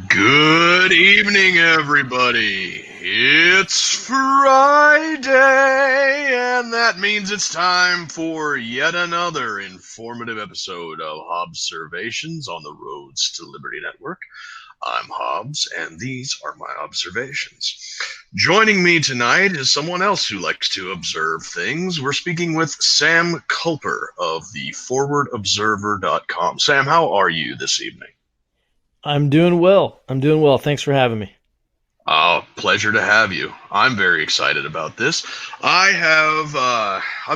Good evening, everybody. It's Friday, and that means it's time for yet another informative episode of Hobbs Observations on the Roads to Liberty Network. I'm Hobbs, and these are my observations. Joining me tonight is someone else who likes to observe things. We're speaking with Sam Culper of the ForwardObserver.com. Sam, how are you this evening? I'm doing well. I'm doing well. Thanks for having me. Oh, pleasure to have you. I'm very excited about this. I've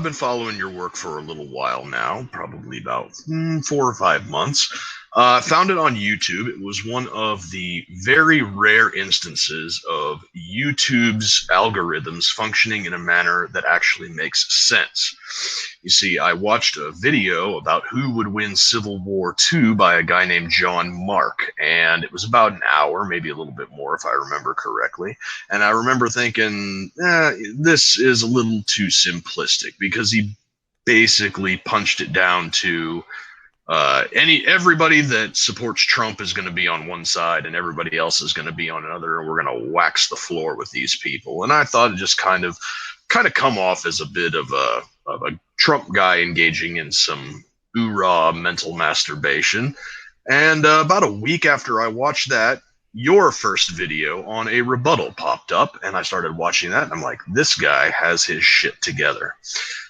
been following your work for a little while now, probably about 4 or 5 months. Found it on YouTube. It was one of the very rare instances of YouTube's algorithms functioning in a manner that actually makes sense. You see, I watched a video about who would win Civil War II by a guy named John Mark, and it was about an hour, maybe a little bit more if I remember correctly. And I remember thinking, this is a little too simplistic because he basically punched it down to everybody that supports Trump is going to be on one side and everybody else is going to be on another, and we're going to wax the floor with these people. And I thought it just kind of come off as a bit of a Trump guy engaging in some oorah mental masturbation. And about a week after I watched that, your first video on a rebuttal popped up, and I started watching that, and I'm like, this guy has his shit together.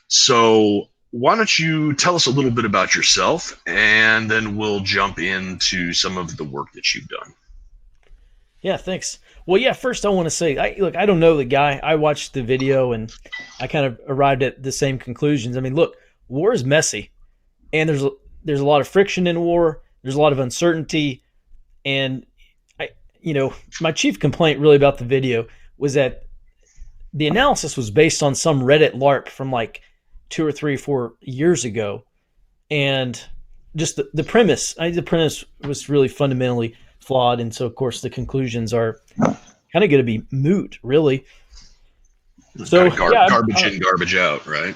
So why don't you tell us a little bit about yourself, and then we'll jump into some of the work that you've done. Yeah, thanks. Well, yeah, first I want to say, I don't know the guy. I watched the video and I kind of arrived at the same conclusions. I mean, look, war is messy, and there's a lot of friction in war. There's a lot of uncertainty, and my chief complaint really about the video was that the analysis was based on some Reddit LARP from like 2 or 3 or 4 years ago, and just the premise was really fundamentally flawed, and so of course the conclusions are kind of going to be moot, really. Kind So of yeah, garbage in, garbage out, right?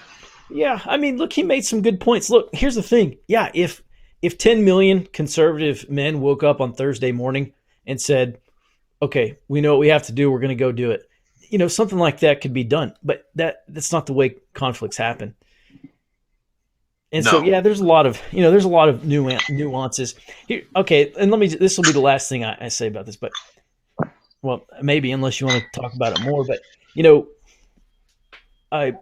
yeah. I mean, look, he made some good points. Look, here's the thing. Yeah, if 10 million conservative men woke up on Thursday morning and said, "Okay, we know what we have to do. We're going to go do it," something like that could be done. But that's not the way conflicts happen. And so, No. yeah, there's a lot of nuances here. Okay, and this will be the last thing I say about this, but well, maybe unless you want to talk about it more, but you know, I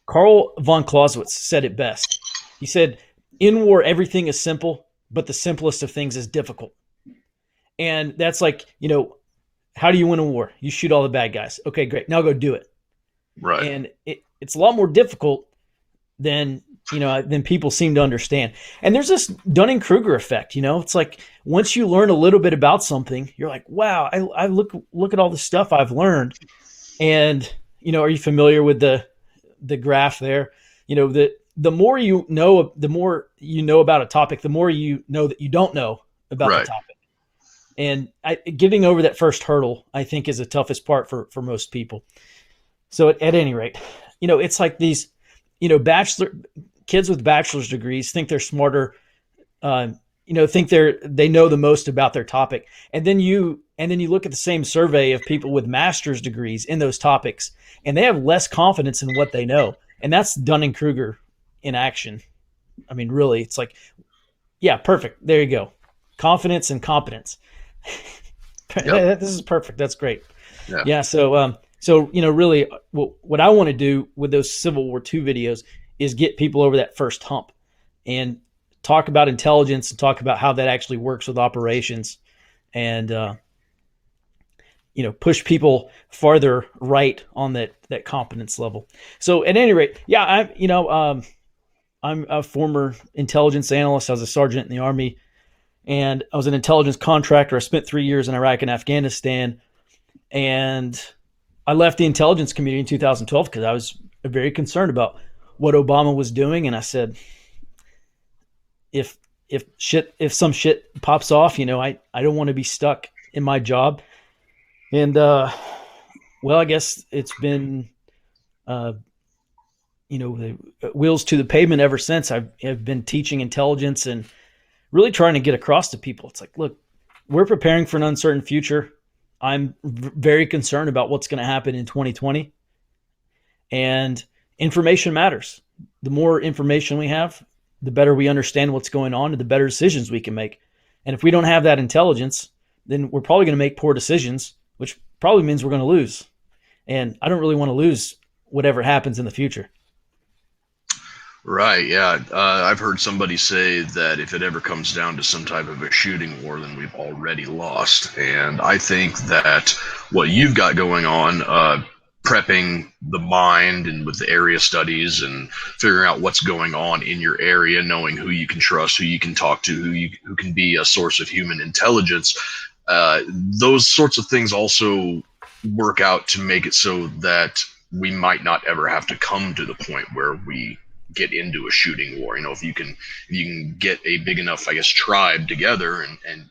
Karl von Clausewitz said it best. He said, "In war, everything is simple, but the simplest of things is difficult." And that's like, how do you win a war? You shoot all the bad guys. Okay, great. Now go do it. Right. And it's a lot more difficult than than people seem to understand. And there's this Dunning-Kruger effect. It's like once you learn a little bit about something, you're like, wow, I look at all the stuff I've learned. And are you familiar with the graph there? The more the more you know about a topic, the more you know that you don't know about the Right. topic. And getting over that first hurdle, I think, is the toughest part for most people. So at any rate, it's like these, bachelor kids with bachelor's degrees think they're smarter, think they know the most about their topic, and then you look at the same survey of people with master's degrees in those topics, and they have less confidence in what they know, and that's Dunning Kruger in action. I mean, really, it's like, yeah, perfect. There you go, confidence and competence. Yep. This is perfect. That's great. Yeah. Yeah. So really, what I want to do with those Civil War II videos is get people over that first hump and talk about intelligence and talk about how that actually works with operations, and push people farther right on that competence level. So at any rate, yeah, I'm a former intelligence analyst. I was a sergeant in the Army, and I was an intelligence contractor. I spent 3 years in Iraq and Afghanistan, and I left the intelligence community in 2012 because I was very concerned about what Obama was doing, and I said, if some shit pops off, I don't want to be stuck in my job. And well, I guess it's been the wheels to the pavement ever since. I've been teaching intelligence and really trying to get across to people. It's like, look, we're preparing for an uncertain future. I'm very concerned about what's going to happen in 2020, and information matters. The more information we have, the better we understand what's going on and the better decisions we can make. And if we don't have that intelligence, then we're probably going to make poor decisions, which probably means we're going to lose. And I don't really want to lose whatever happens in the future. Right, yeah. I've heard somebody say that if it ever comes down to some type of a shooting war, then we've already lost. And I think that what you've got going on, prepping the mind and with the area studies and figuring out what's going on in your area, knowing who you can trust, who you can talk to, who can be a source of human intelligence, those sorts of things also work out to make it so that we might not ever have to come to the point where we get into a shooting war. If you can get a big enough, I guess, tribe together and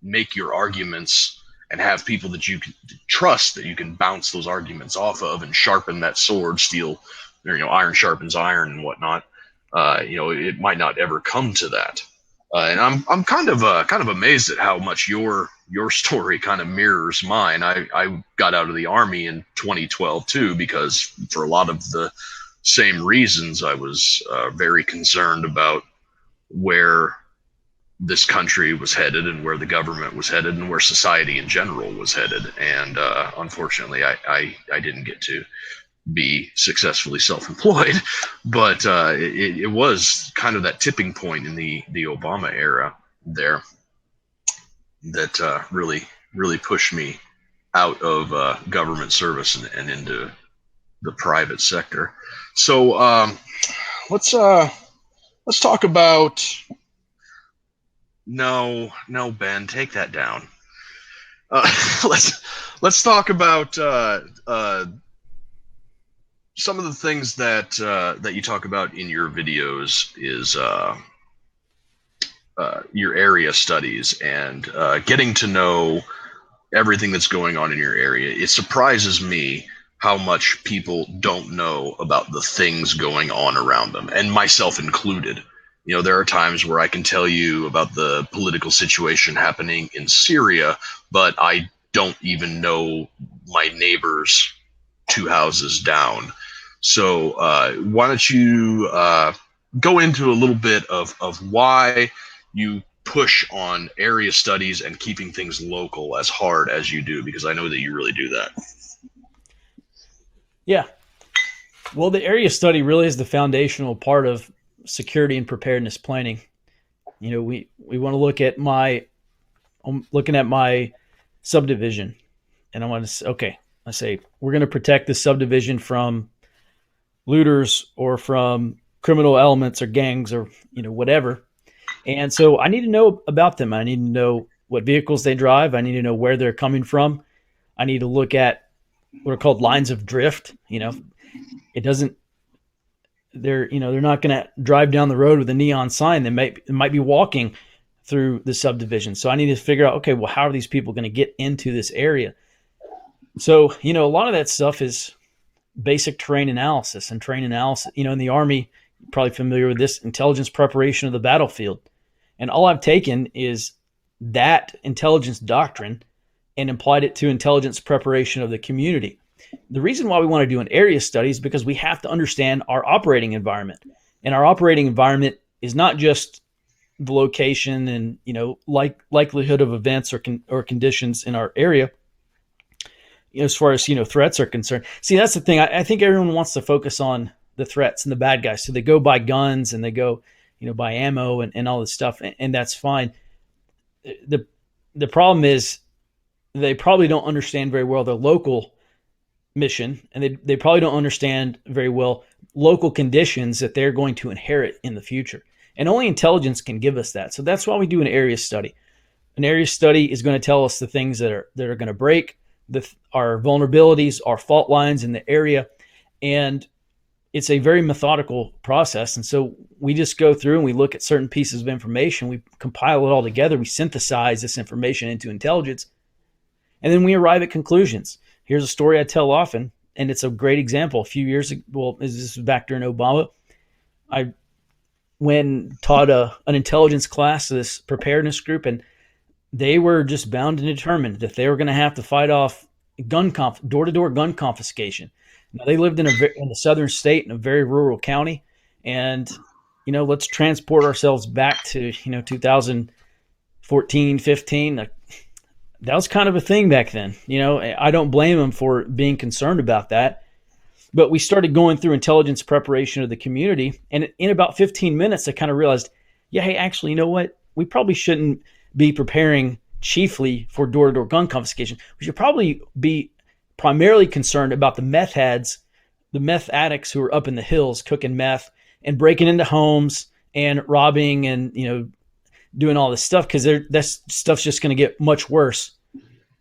make your arguments and have people that you can trust, that you can bounce those arguments off of and sharpen that sword, steel, iron sharpens iron and whatnot. It might not ever come to that. And I'm kind of amazed at how much your story kind of mirrors mine. I got out of the Army in 2012 too, because for a lot of the same reasons, I was very concerned about where this country was headed and where the government was headed and where society in general was headed. And unfortunately, I didn't get to be successfully self-employed, but it was kind of that tipping point in the Obama era there that really pushed me out of government service and into the private sector. So let's talk about. No, Ben, take that down. Let's talk about some of the things that you talk about in your videos is your area studies and getting to know everything that's going on in your area. It surprises me how much people don't know about the things going on around them, and myself included. There are times where I can tell you about the political situation happening in Syria, but I don't even know my neighbor's 2 houses down. So why don't you go into a little bit of why you push on area studies and keeping things local as hard as you do, because I know that you really do that. Yeah. Well, the area study really is the foundational part of security and preparedness planning. We want to look at I'm looking at my subdivision, and I want to say, okay, I say we're going to protect this subdivision from looters or from criminal elements or gangs or whatever. And so I need to know about them. I need to know what vehicles they drive. I need to know where they're coming from. I need to look at what are called lines of drift. It doesn't. They're not going to drive down the road with a neon sign. They might be walking through the subdivision. So I need to figure out, okay, well, how are these people going to get into this area? So a lot of that stuff is basic terrain analysis and terrain analysis. In the Army, you're probably familiar with this, intelligence preparation of the battlefield. And all I've taken is that intelligence doctrine and applied it to intelligence preparation of the community. The reason why we want to do an area study is because we have to understand our operating environment. And our operating environment is not just the location and likelihood of events or conditions in our area. As far as threats are concerned. See, that's the thing. I think everyone wants to focus on the threats and the bad guys. So they go buy guns and they go buy ammo and all this stuff, and that's fine. The problem is they probably don't understand very well their local mission, and they probably don't understand very well local conditions that they're going to inherit in the future. And only intelligence can give us that. So that's why we do an area study. An area study is going to tell us the things that are going to break, our vulnerabilities, our fault lines in the area. And it's a very methodical process. And so we just go through and we look at certain pieces of information. We compile it all together. We synthesize this information into intelligence. And then we arrive at conclusions. Here's a story I tell often, and it's a great example. A few years ago, well, this was back during Obama, I taught an intelligence class to this preparedness group, and they were just bound and determined that they were going to have to fight off door-to-door gun confiscation. Now, they lived in a southern state in a very rural county, and let's transport ourselves back to 2014, 15. That was kind of a thing back then. I don't blame them for being concerned about that. But we started going through intelligence preparation of the community, and in about 15 minutes, I kind of realized, yeah, hey, actually, you know what? We probably shouldn't be preparing chiefly for door-to-door gun confiscation. We should probably be primarily concerned about the meth heads, the meth addicts who are up in the hills cooking meth and breaking into homes and robbing and doing all this stuff, because that stuff's just going to get much worse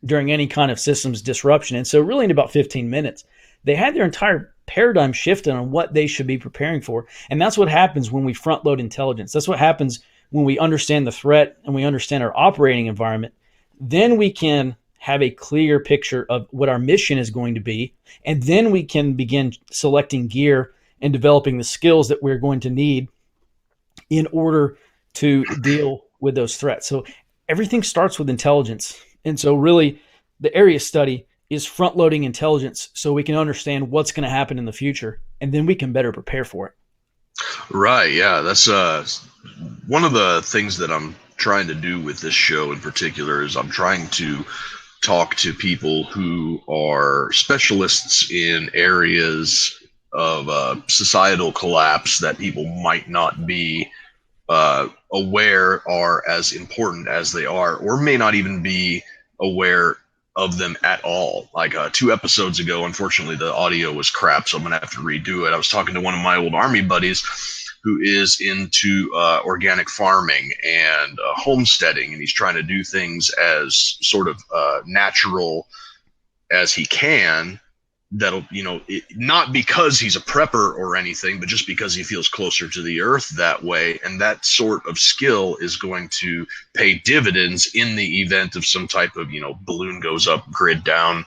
during any kind of systems disruption. And so really in about 15 minutes, they had their entire paradigm shifted on what they should be preparing for. And that's what happens when we front load intelligence. That's what happens when we understand the threat and we understand our operating environment. Then we can have a clear picture of what our mission is going to be. And then we can begin selecting gear and developing the skills that we're going to need in order to deal with those threats. So everything starts with intelligence. And so really the area study is front loading intelligence so we can understand what's going to happen in the future, and then we can better prepare for it. Right. Yeah. That's one of the things that I'm trying to do with this show in particular is I'm trying to talk to people who are specialists in areas of societal collapse that people might not be aware are as important as they are, or may not even be aware of them at all. Like 2 episodes ago, unfortunately, the audio was crap, so I'm gonna have to redo it. I was talking to one of my old Army buddies who is into organic farming and homesteading, and he's trying to do things as sort of natural as he can. That'll, not because he's a prepper or anything, but just because he feels closer to the earth that way. And that sort of skill is going to pay dividends in the event of some type of, balloon goes up, grid down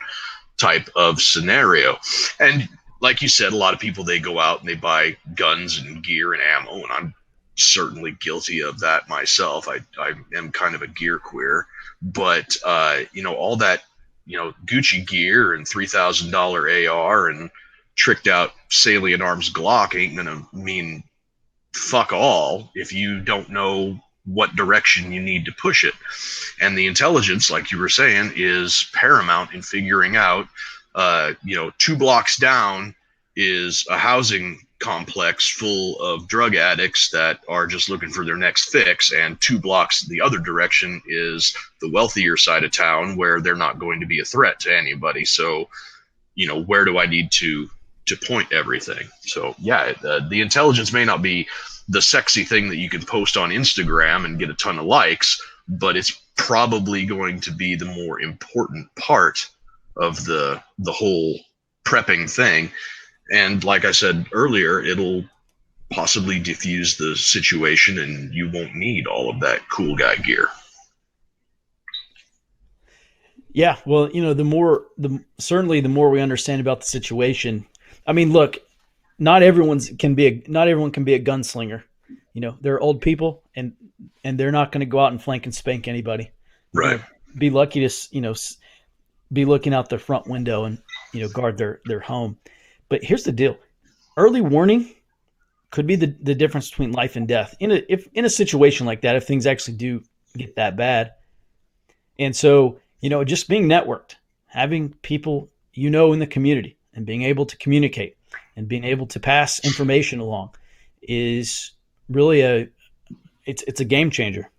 type of scenario. And like you said, a lot of people, they go out and they buy guns and gear and ammo. And I'm certainly guilty of that myself. I am kind of a gear queer, but, all that, Gucci gear and $3,000 AR and tricked out Salient Arms Glock ain't gonna mean fuck all if you don't know what direction you need to push it. And the intelligence, like you were saying, is paramount in figuring out, 2 blocks down is a housing complex full of drug addicts that are just looking for their next fix, and 2 blocks the other direction is the wealthier side of town where they're not going to be a threat to anybody. So, where do I need to point everything? So yeah, the intelligence may not be the sexy thing that you can post on Instagram and get a ton of likes, but it's probably going to be the more important part of the whole prepping thing. And like I said earlier, it'll possibly diffuse the situation and you won't need all of that cool guy gear. Yeah, well, certainly the more we understand about the situation. I mean, look, not everyone can be a gunslinger. They're old people and they're not going to go out and flank and spank anybody. Right. Be lucky to, be looking out their front window and, guard their home. But here's the deal. Early warning could be the difference between life and death in a situation like that, if things actually do get that bad. And so, just being networked, having people, in the community and being able to communicate and being able to pass information along is really it's a game changer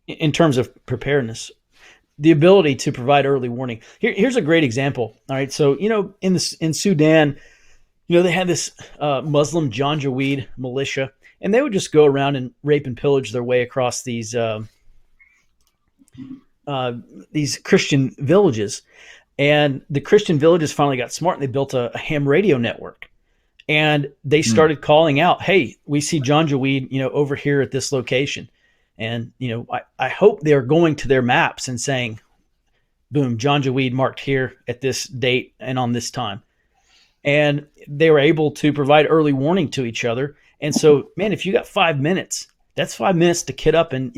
in terms of preparedness. The ability to provide early warning. Here's a great example. All right. So, in Sudan, they had this Muslim Janjaweed militia, and they would just go around and rape and pillage their way across these Christian villages. And the Christian villages finally got smart and they built a ham radio network. And they started calling out, hey, we see Janjaweed, over here at this location. And, I hope they're going to their maps and saying, boom, Janjaweed marked here at this date and on this time. And they were able to provide early warning to each other. And so, man, if you got 5 minutes, that's 5 minutes to kit up and,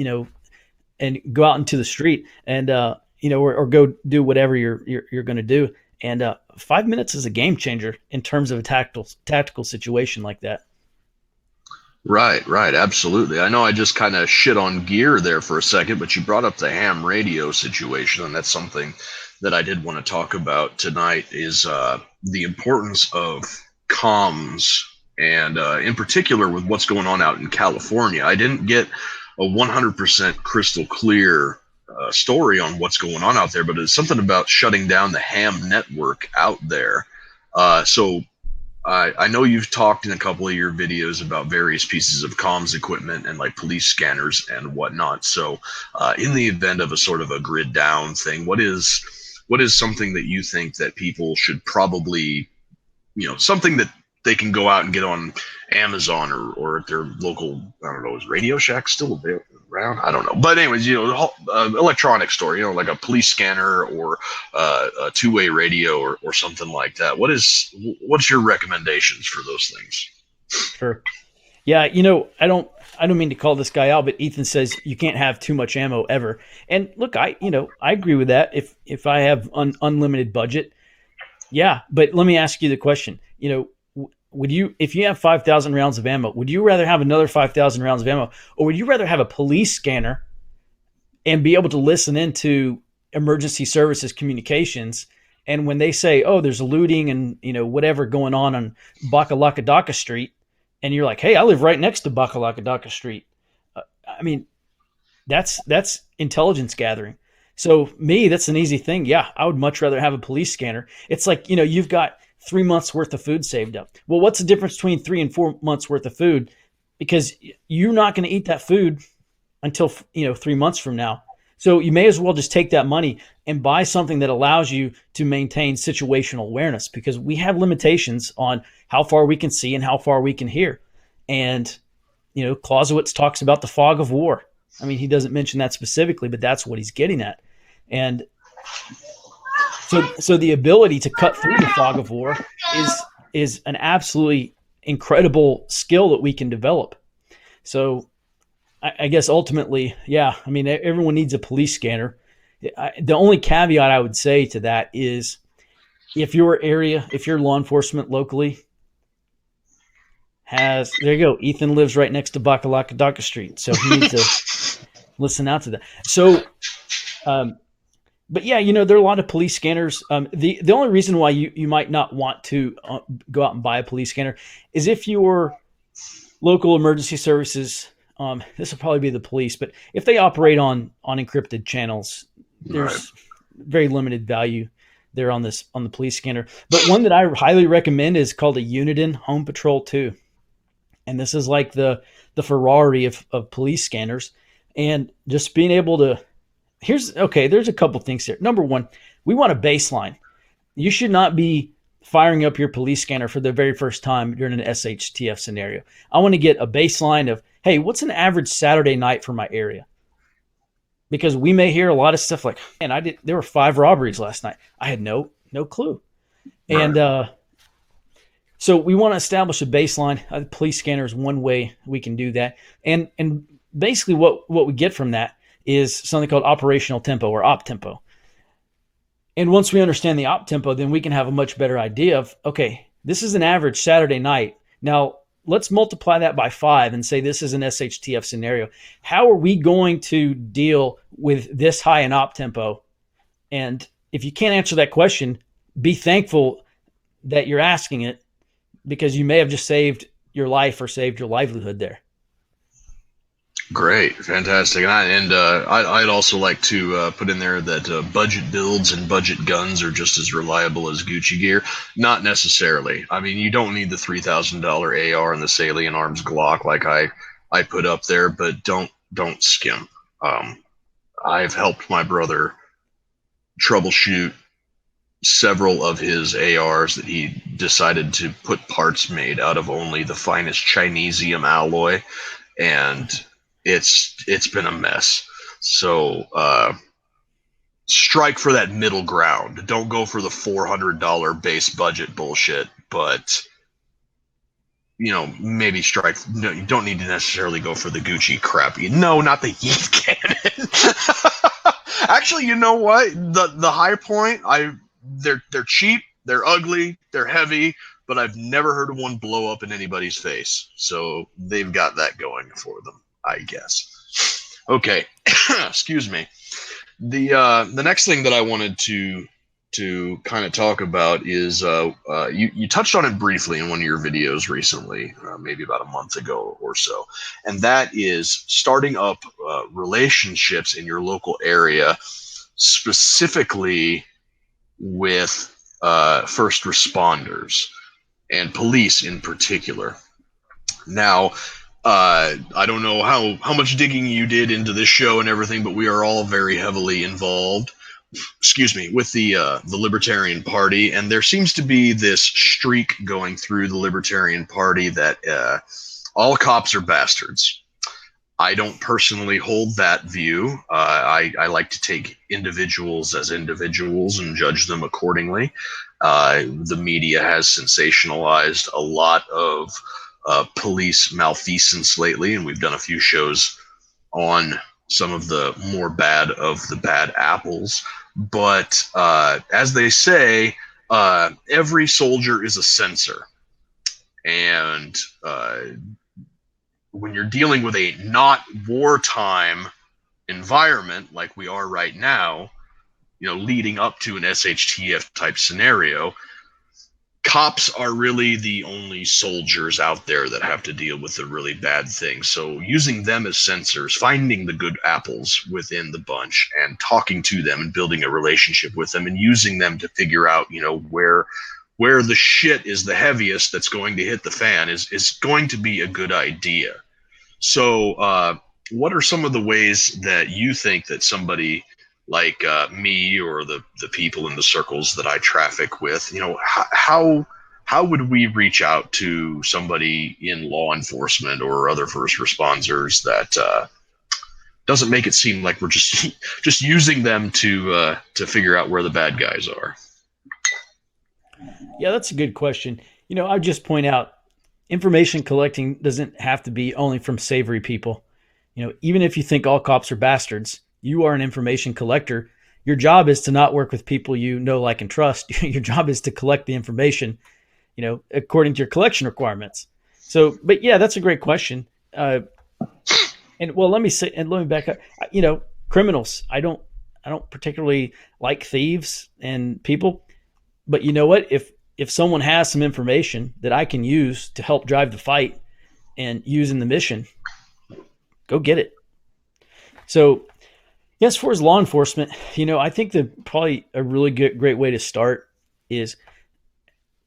and go out into the street and or go do whatever you're going to do. And 5 minutes is a game changer in terms of a tactical situation like that. Right, right, absolutely. I know I just kind of shit on gear there for a second, but you brought up the ham radio situation, and that's something that I did want to talk about tonight is the importance of comms, and in particular with what's going on out in California. I didn't get a 100% crystal clear story on what's going on out there, but it's something about shutting down the ham network out there. So I know you've talked in a couple of your videos about various pieces of comms equipment and like police scanners and whatnot. So, in the event of a sort of a grid down thing, what is something that you think that people should probably, something that they can go out and get on Amazon or at their local, I don't know, is Radio Shack still around? I don't know. But anyways, electronic store, like a police scanner or a two-way radio or something like that. What's your recommendations for those things? Sure. Yeah, I don't mean to call this guy out, but Ethan says you can't have too much ammo ever. And look, I agree with that. If I have unlimited budget, yeah. But let me ask you the question. Would you, if you have 5,000 rounds of ammo, would you rather have another 5,000 rounds of ammo, or would you rather have a police scanner and be able to listen into emergency services communications? And when they say, "Oh, there's looting and whatever going on Bakalakadaka Street," and you're like, "Hey, I live right next to Bakalakadaka Street." I mean, that's intelligence gathering. So me, that's an easy thing. Yeah, I would much rather have a police scanner. It's like, you've got 3 months worth of food saved up. Well, what's the difference between 3 and 4 months worth of food? Because you're not going to eat that food until 3 months from now. So you may as well just take that money and buy something that allows you to maintain situational awareness, because we have limitations on how far we can see and how far we can hear. And Clausewitz talks about the fog of war. I mean, he doesn't mention that specifically, but that's what he's getting at. And so the ability to cut through the fog of war is an absolutely incredible skill that we can develop. So I guess ultimately, yeah, I mean, everyone needs a police scanner. The only caveat I would say to that is if your law enforcement locally there you go. Ethan lives right next to Bakalakadaka Street, so he needs to listen out to that. So, but yeah, there are a lot of police scanners. The only reason why you might not want to go out and buy a police scanner is if your local emergency services, this will probably be the police, but if they operate on encrypted channels, there's very limited value there on the police scanner. But one that I highly recommend is called a Uniden Home Patrol 2. And this is like the Ferrari of police scanners. And just being able to, there's a couple things here. Number one, we want a baseline. You should not be firing up your police scanner for the very first time during an SHTF scenario. I want to get a baseline of, hey, what's an average Saturday night for my area? Because we may hear a lot of stuff like, man, there were 5 robberies last night. I had no clue. Right. And so we want to establish a baseline. The police scanner is one way we can do that. And basically what we get from that is something called operational tempo or op tempo. And once we understand the op tempo, then we can have a much better idea of, okay, this is an average Saturday night. Now let's multiply that by 5 and say this is an SHTF scenario. How are we going to deal with this high in op tempo? And if you can't answer that question, be thankful that you're asking it, because you may have just saved your life or saved your livelihood there. Great, fantastic, and I'd also like to put in there that budget builds and budget guns are just as reliable as Gucci gear. Not necessarily. I mean, you don't need the $3,000 AR and the Salient Arms Glock like I put up there, but don't skimp. I've helped my brother troubleshoot several of his ARs that he decided to put parts made out of only the finest Chinesium alloy, and it's been a mess. So strike for that middle ground. Don't go for the $400 base budget bullshit, but maybe strike. No, you don't need to necessarily go for the Gucci crap. No, not the heat cannon. Actually, you know what? The high point, they're cheap, they're ugly, they're heavy, but I've never heard of one blow up in anybody's face. So they've got that going for them, I guess. Okay, excuse me. The next thing that I wanted to kind of talk about is you touched on it briefly in one of your videos recently, maybe about a month ago or so, and that is starting up relationships in your local area, specifically with first responders and police in particular. Now, I don't know how much digging you did into this show and everything, but we are all very heavily involved, excuse me, with the Libertarian Party, and there seems to be this streak going through the Libertarian Party that all cops are bastards. I don't personally hold that view. I like to take individuals as individuals and judge them accordingly. The media has sensationalized a lot of police malfeasance lately, and we've done a few shows on some of the more bad of the bad apples. But as they say, every soldier is a censor. And when you're dealing with a not wartime environment like we are right now, leading up to an SHTF type scenario, cops are really the only soldiers out there that have to deal with the really bad things. So using them as censors, finding the good apples within the bunch and talking to them and building a relationship with them and using them to figure out, where the shit is the heaviest that's going to hit the fan is going to be a good idea. So what are some of the ways that you think that somebody like me or the people in the circles that I traffic with, how would we reach out to somebody in law enforcement or other first responders that doesn't make it seem like we're just using them to figure out where the bad guys are? Yeah, that's a good question. I just point out information collecting doesn't have to be only from savory people. Even if you think all cops are bastards, you are an information collector. Your job is to not work with people you know, like, and trust. Your job is to collect the information, according to your collection requirements. So, but yeah, that's a great question. And let me back up. Criminals. I don't particularly like thieves and people, but you know what? If someone has some information that I can use to help drive the fight and use in the mission, go get it. So, yes, as far as law enforcement, I think that probably a really great way to start is,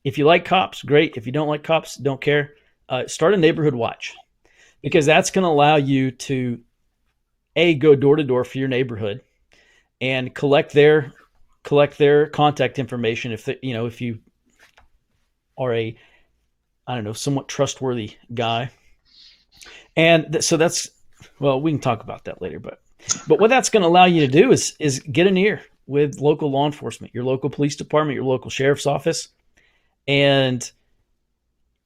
if you like cops, great. If you don't like cops, don't care. Start a neighborhood watch, because that's going to allow you to go door to door for your neighborhood and collect their contact information. If you are a, somewhat trustworthy guy, and so that's, well, we can talk about that later, but what that's going to allow you to do is get an ear with local law enforcement, your local police department, your local sheriff's office, and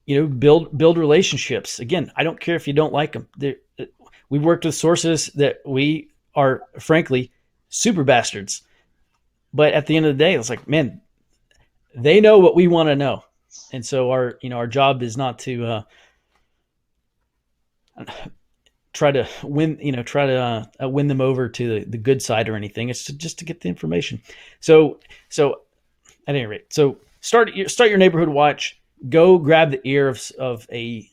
build relationships. Again, I don't care if you don't like them. We've worked with sources that we are frankly super bastards, but at the end of the day, it's like, man, they know what we want to know, and so our job is not to try to win them over to the good side or anything. It's just to get the information. So at any rate, so start your neighborhood watch. Go grab the ear of a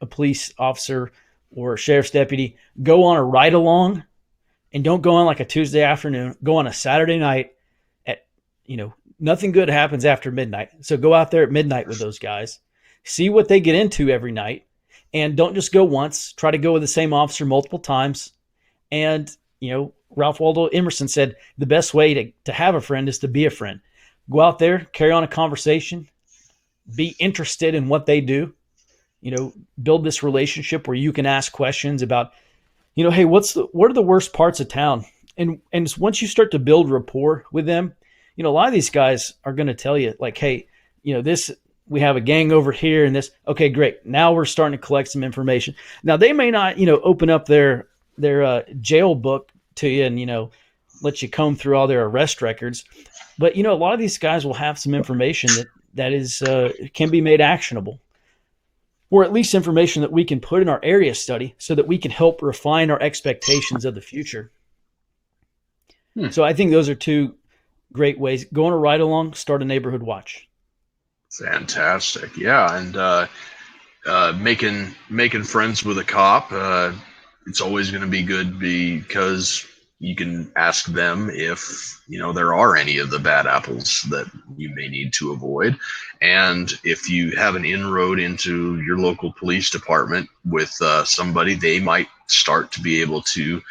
police officer or a sheriff's deputy. Go on a ride along, and don't go on like a Tuesday afternoon. Go on a Saturday night at, nothing good happens after midnight. So go out there at midnight with those guys. See what they get into every night. And don't just go once. Try to go with the same officer multiple times. And, Ralph Waldo Emerson said the best way to have a friend is to be a friend. Go out there, carry on a conversation, be interested in what they do. Build this relationship where you can ask questions about, hey, what are the worst parts of town? And once you start to build rapport with them, a lot of these guys are going to tell you, like, hey, we have a gang over here and this. Okay, great. Now we're starting to collect some information. Now they may not, open up their jail book to you and, let you comb through all their arrest records. But, a lot of these guys will have some information that is can be made actionable, or at least information that we can put in our area study so that we can help refine our expectations of the future. So I think those are two great ways. Go on a ride along, start a neighborhood watch. Fantastic. Yeah. And making friends with a cop, it's always going to be good because you can ask them if, there are any of the bad apples that you may need to avoid. And if you have an inroad into your local police department with somebody, they might start to be able to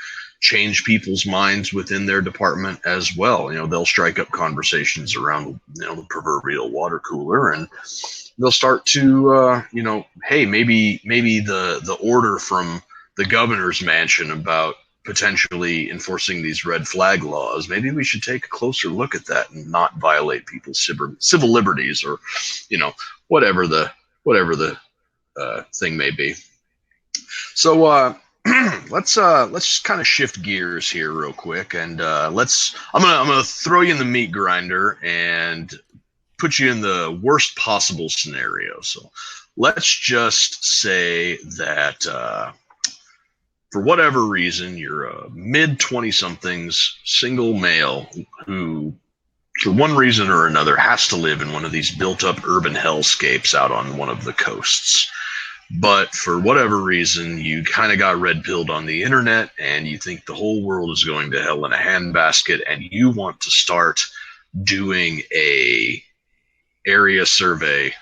change people's minds within their department as well. They'll strike up conversations around, the proverbial water cooler, and they'll start to, hey, maybe the order from the governor's mansion about potentially enforcing these red flag laws, maybe we should take a closer look at that and not violate people's civil liberties, or, whatever the thing may be. So let's kind of shift gears here real quick, and I'm gonna throw you in the meat grinder and put you in the worst possible scenario. So let's just say that for whatever reason, you're a mid-20-somethings single male who, for one reason or another, has to live in one of these built-up urban hellscapes out on one of the coasts. But for whatever reason, you kind of got red-pilled on the internet, and you think the whole world is going to hell in a handbasket, and you want to start doing a area survey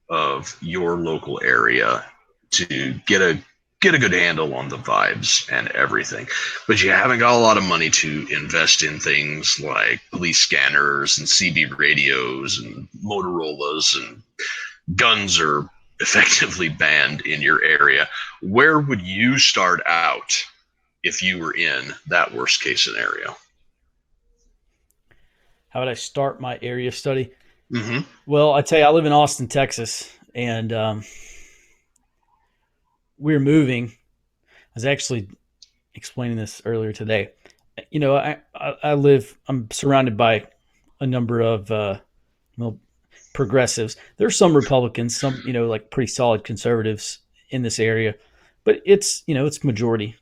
of your local area to get a good handle on the vibes and everything. But you haven't got a lot of money to invest in things like police scanners and CB radios and Motorola's, and guns are effectively banned in your area. Where would you start out if you were in that worst case scenario? How would I start my area study? Mm-hmm. Well, I tell you, I live in Austin, Texas, and we're moving. I was actually explaining this earlier today. I'm surrounded by a number of progressives. There's some Republicans, some, like pretty solid conservatives in this area, but it's majority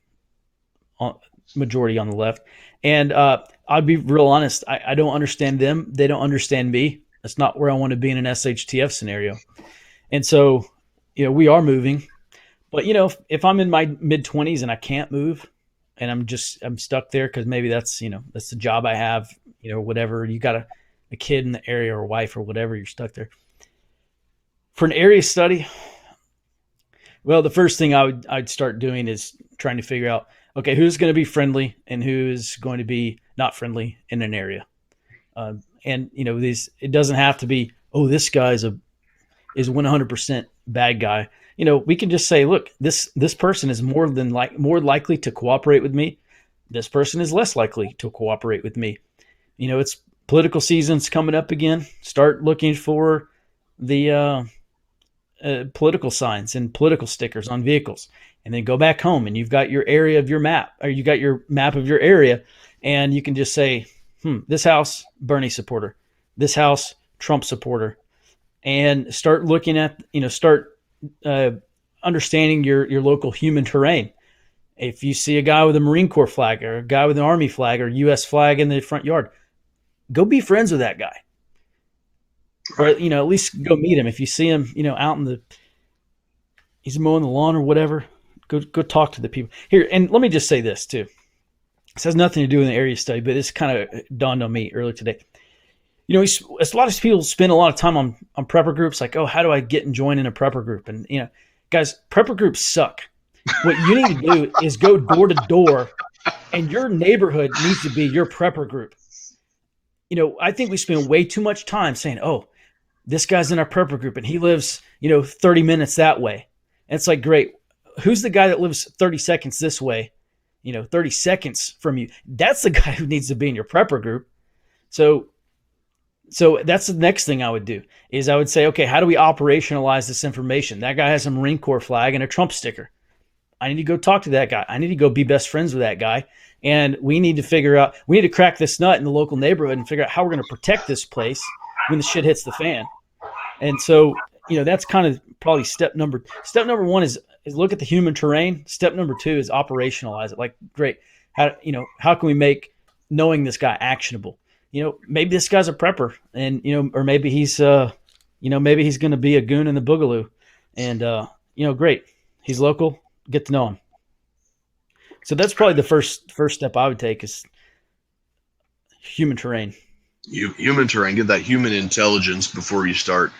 on the left. And I'll be real honest. I don't understand them. They don't understand me. That's not where I want to be in an SHTF scenario. And so, we are moving. But, if I'm in my mid-20s and I can't move, and I'm stuck there because maybe that's the job I have, whatever. You got a kid in the area or a wife or whatever, you're stuck there. For an area study, well, the first thing I'd start doing is trying to figure out, okay, who's going to be friendly and who's going to be not friendly in an area. And it doesn't have to be, oh, this guy is 100% bad guy. We can just say, look, this person is more likely to cooperate with me. This person is less likely to cooperate with me. It's political season's coming up again. Start looking for the political signs and political stickers on vehicles, and then go back home and you've got your area of your map, or you got your map of your area, and you can just say, this house, Bernie supporter, this house, Trump supporter, and start looking at, understanding your local human terrain. If you see a guy with a Marine Corps flag or a guy with an Army flag or U.S. flag in the front yard, go be friends with that guy. Or, at least go meet him. If you see him, out in he's mowing the lawn or whatever, go talk to the people. Here, and let me just say this too. This has nothing to do with the area study, but this kind of dawned on me earlier today. A lot of people spend a lot of time on prepper groups, like, oh, how do I get and join in a prepper group? And, guys, prepper groups suck. What you need to do is go door to door, and your neighborhood needs to be your prepper group. I think we spend way too much time saying, oh, this guy's in our prepper group and he lives, 30 minutes that way. And it's like, great. Who's the guy that lives 30 seconds this way? 30 seconds from you. That's the guy who needs to be in your prepper group. So So that's the next thing I would do is I would say, okay, how do we operationalize this information? That guy has a Marine Corps flag and a Trump sticker. I need to go talk to that guy. I need to go be best friends with that guy. And we need to figure out, we need to crack this nut in the local neighborhood and figure out how we're going to protect this place when the shit hits the fan. And so, that's kind of probably step number one is look at the human terrain. Step number two is operationalize it. Like, great. How can we make knowing this guy actionable? Maybe this guy's a prepper and, or maybe he's, maybe he's going to be a goon in the Boogaloo and, great. He's local. Get to know him. So that's probably the first step I would take is human terrain. Human terrain, get that human intelligence before you start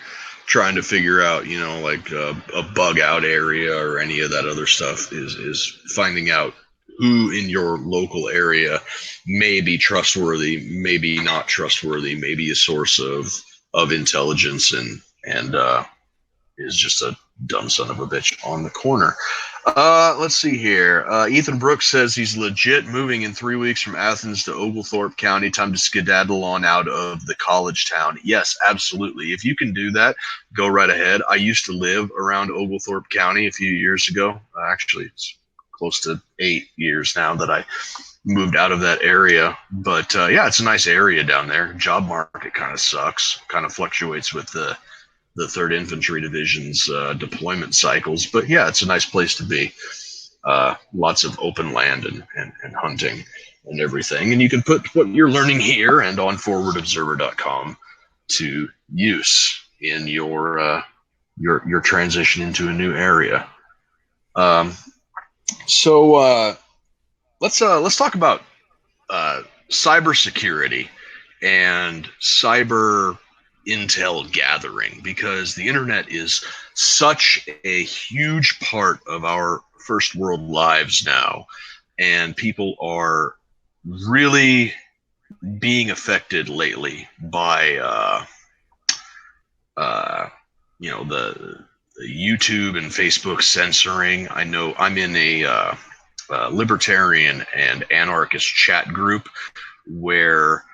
trying to figure out, like a bug out area or any of that other stuff. Is finding out who in your local area may be trustworthy, maybe not trustworthy, maybe a source of intelligence, and is just a dumb son of a bitch on the corner. Let's see here. Ethan Brooks says he's legit moving in 3 weeks from Athens to Oglethorpe County. Time to skedaddle on out of the college town. Yes, absolutely. If you can do that, go right ahead. I used to live around Oglethorpe County a few years ago. Actually, it's close to 8 years now that I moved out of that area. But yeah, it's a nice area down there. Job market kind of sucks. Kind of fluctuates with the 3rd Infantry Division's deployment cycles. But yeah, it's a nice place to be. Lots of open land and hunting and everything. And you can put what you're learning here and on forwardobserver.com to use in your transition into a new area. So let's talk about cybersecurity and cyber intel gathering, because the internet is such a huge part of our first world lives now, and people are really being affected lately by the YouTube and Facebook censoring. I know I'm in a libertarian and anarchist chat group where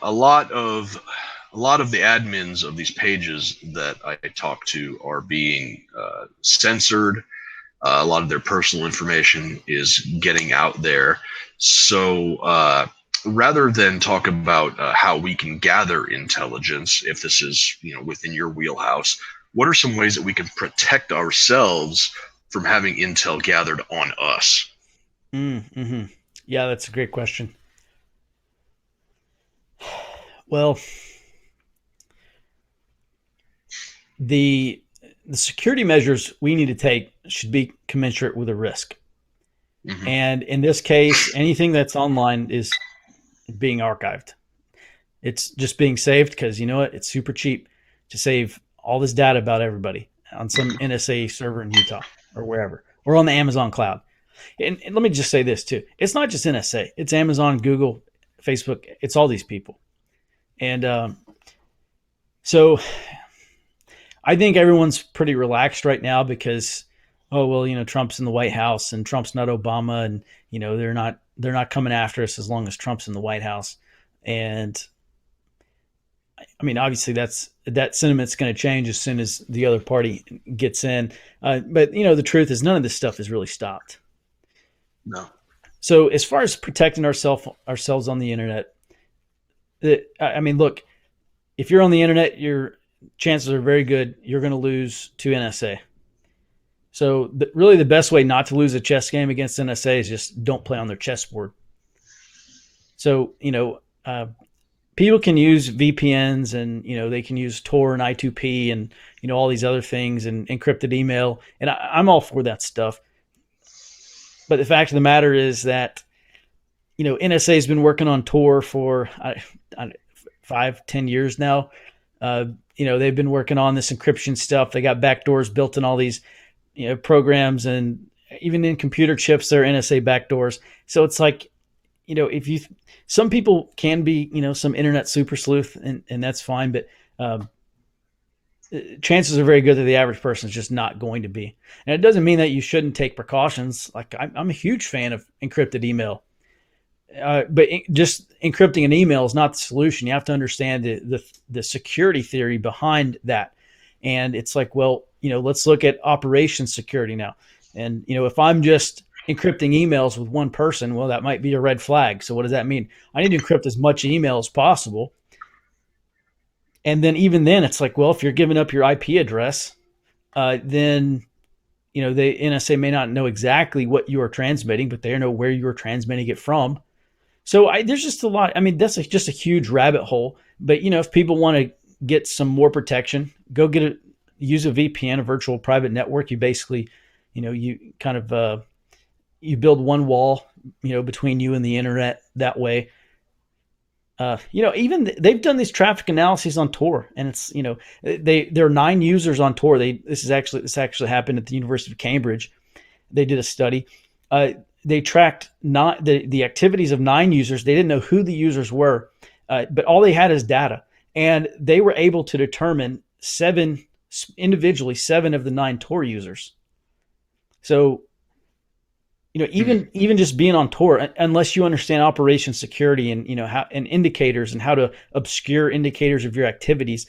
a lot of the admins of these pages that I talk to are being censored. A lot of their personal information is getting out there. So rather than talk about how we can gather intelligence, if this is within your wheelhouse, what are some ways that we can protect ourselves from having intel gathered on us? Mm-hmm. Yeah, that's a great question. Well, the security measures we need to take should be commensurate with the risk. Mm-hmm. And in this case, anything that's online is being archived. It's just being saved because you know what? It's super cheap to save all this data about everybody on some NSA server in Utah or wherever, or on the Amazon cloud. And let me just say this too. It's not just NSA. It's Amazon, Google, Facebook. It's all these people. And so I think everyone's pretty relaxed right now because, oh, well, Trump's in the White House and Trump's not Obama, and, they're not coming after us as long as Trump's in the White House. And I mean, obviously that sentiment's going to change as soon as the other party gets in. But the truth is none of this stuff has really stopped. No. So as far as protecting ourselves on the internet, look, if you're on the internet, your chances are very good you're going to lose to NSA. So really the best way not to lose a chess game against NSA is just don't play on their chessboard. So, people can use VPNs and, they can use Tor and I2P and, all these other things and encrypted email. And I'm all for that stuff. But the fact of the matter is that, NSA has been working on Tor for 5-10 years now. They've been working on this encryption stuff. They got backdoors built in all these, programs, and even in computer chips, there are NSA backdoors. So it's like, some people can be, some internet super sleuth, and that's fine. But chances are very good that the average person is just not going to be. And it doesn't mean that you shouldn't take precautions. Like I'm a huge fan of encrypted email. But just encrypting an email is not the solution. You have to understand the security theory behind that. And it's like, well, let's look at operations security now. And if I'm just encrypting emails with one person, well, that might be a red flag. So what does that mean? I need to encrypt as much email as possible. And then even then, it's like, well, if you're giving up your IP address, then the NSA may not know exactly what you are transmitting, but they know where you are transmitting it from. So there's just a lot. I mean, that's just a huge rabbit hole. But if people want to get some more protection, go use a VPN, a virtual private network. You basically, you kind of you build one wall, between you and the internet that way. Even they've done these traffic analyses on Tor, and it's there are 9 users on Tor. This actually happened at the University of Cambridge. They did a study. They tracked not the activities of 9 users. They didn't know who the users were, but all they had is data, and they were able to determine 7 individually 7 of the 9 Tor users. So even just being on Tor, unless you understand operation security and how and indicators and how to obscure indicators of your activities,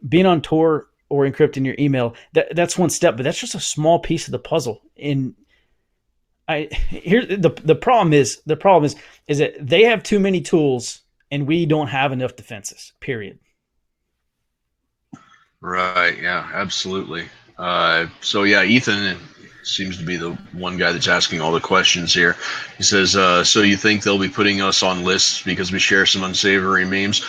being on Tor or encrypting your email, that's one step, but that's just a small piece of the puzzle. And the problem is that they have too many tools and we don't have enough defenses. Period. Right. Yeah, absolutely. So yeah, Ethan seems to be the one guy that's asking all the questions here. He says, so you think they'll be putting us on lists because we share some unsavory memes?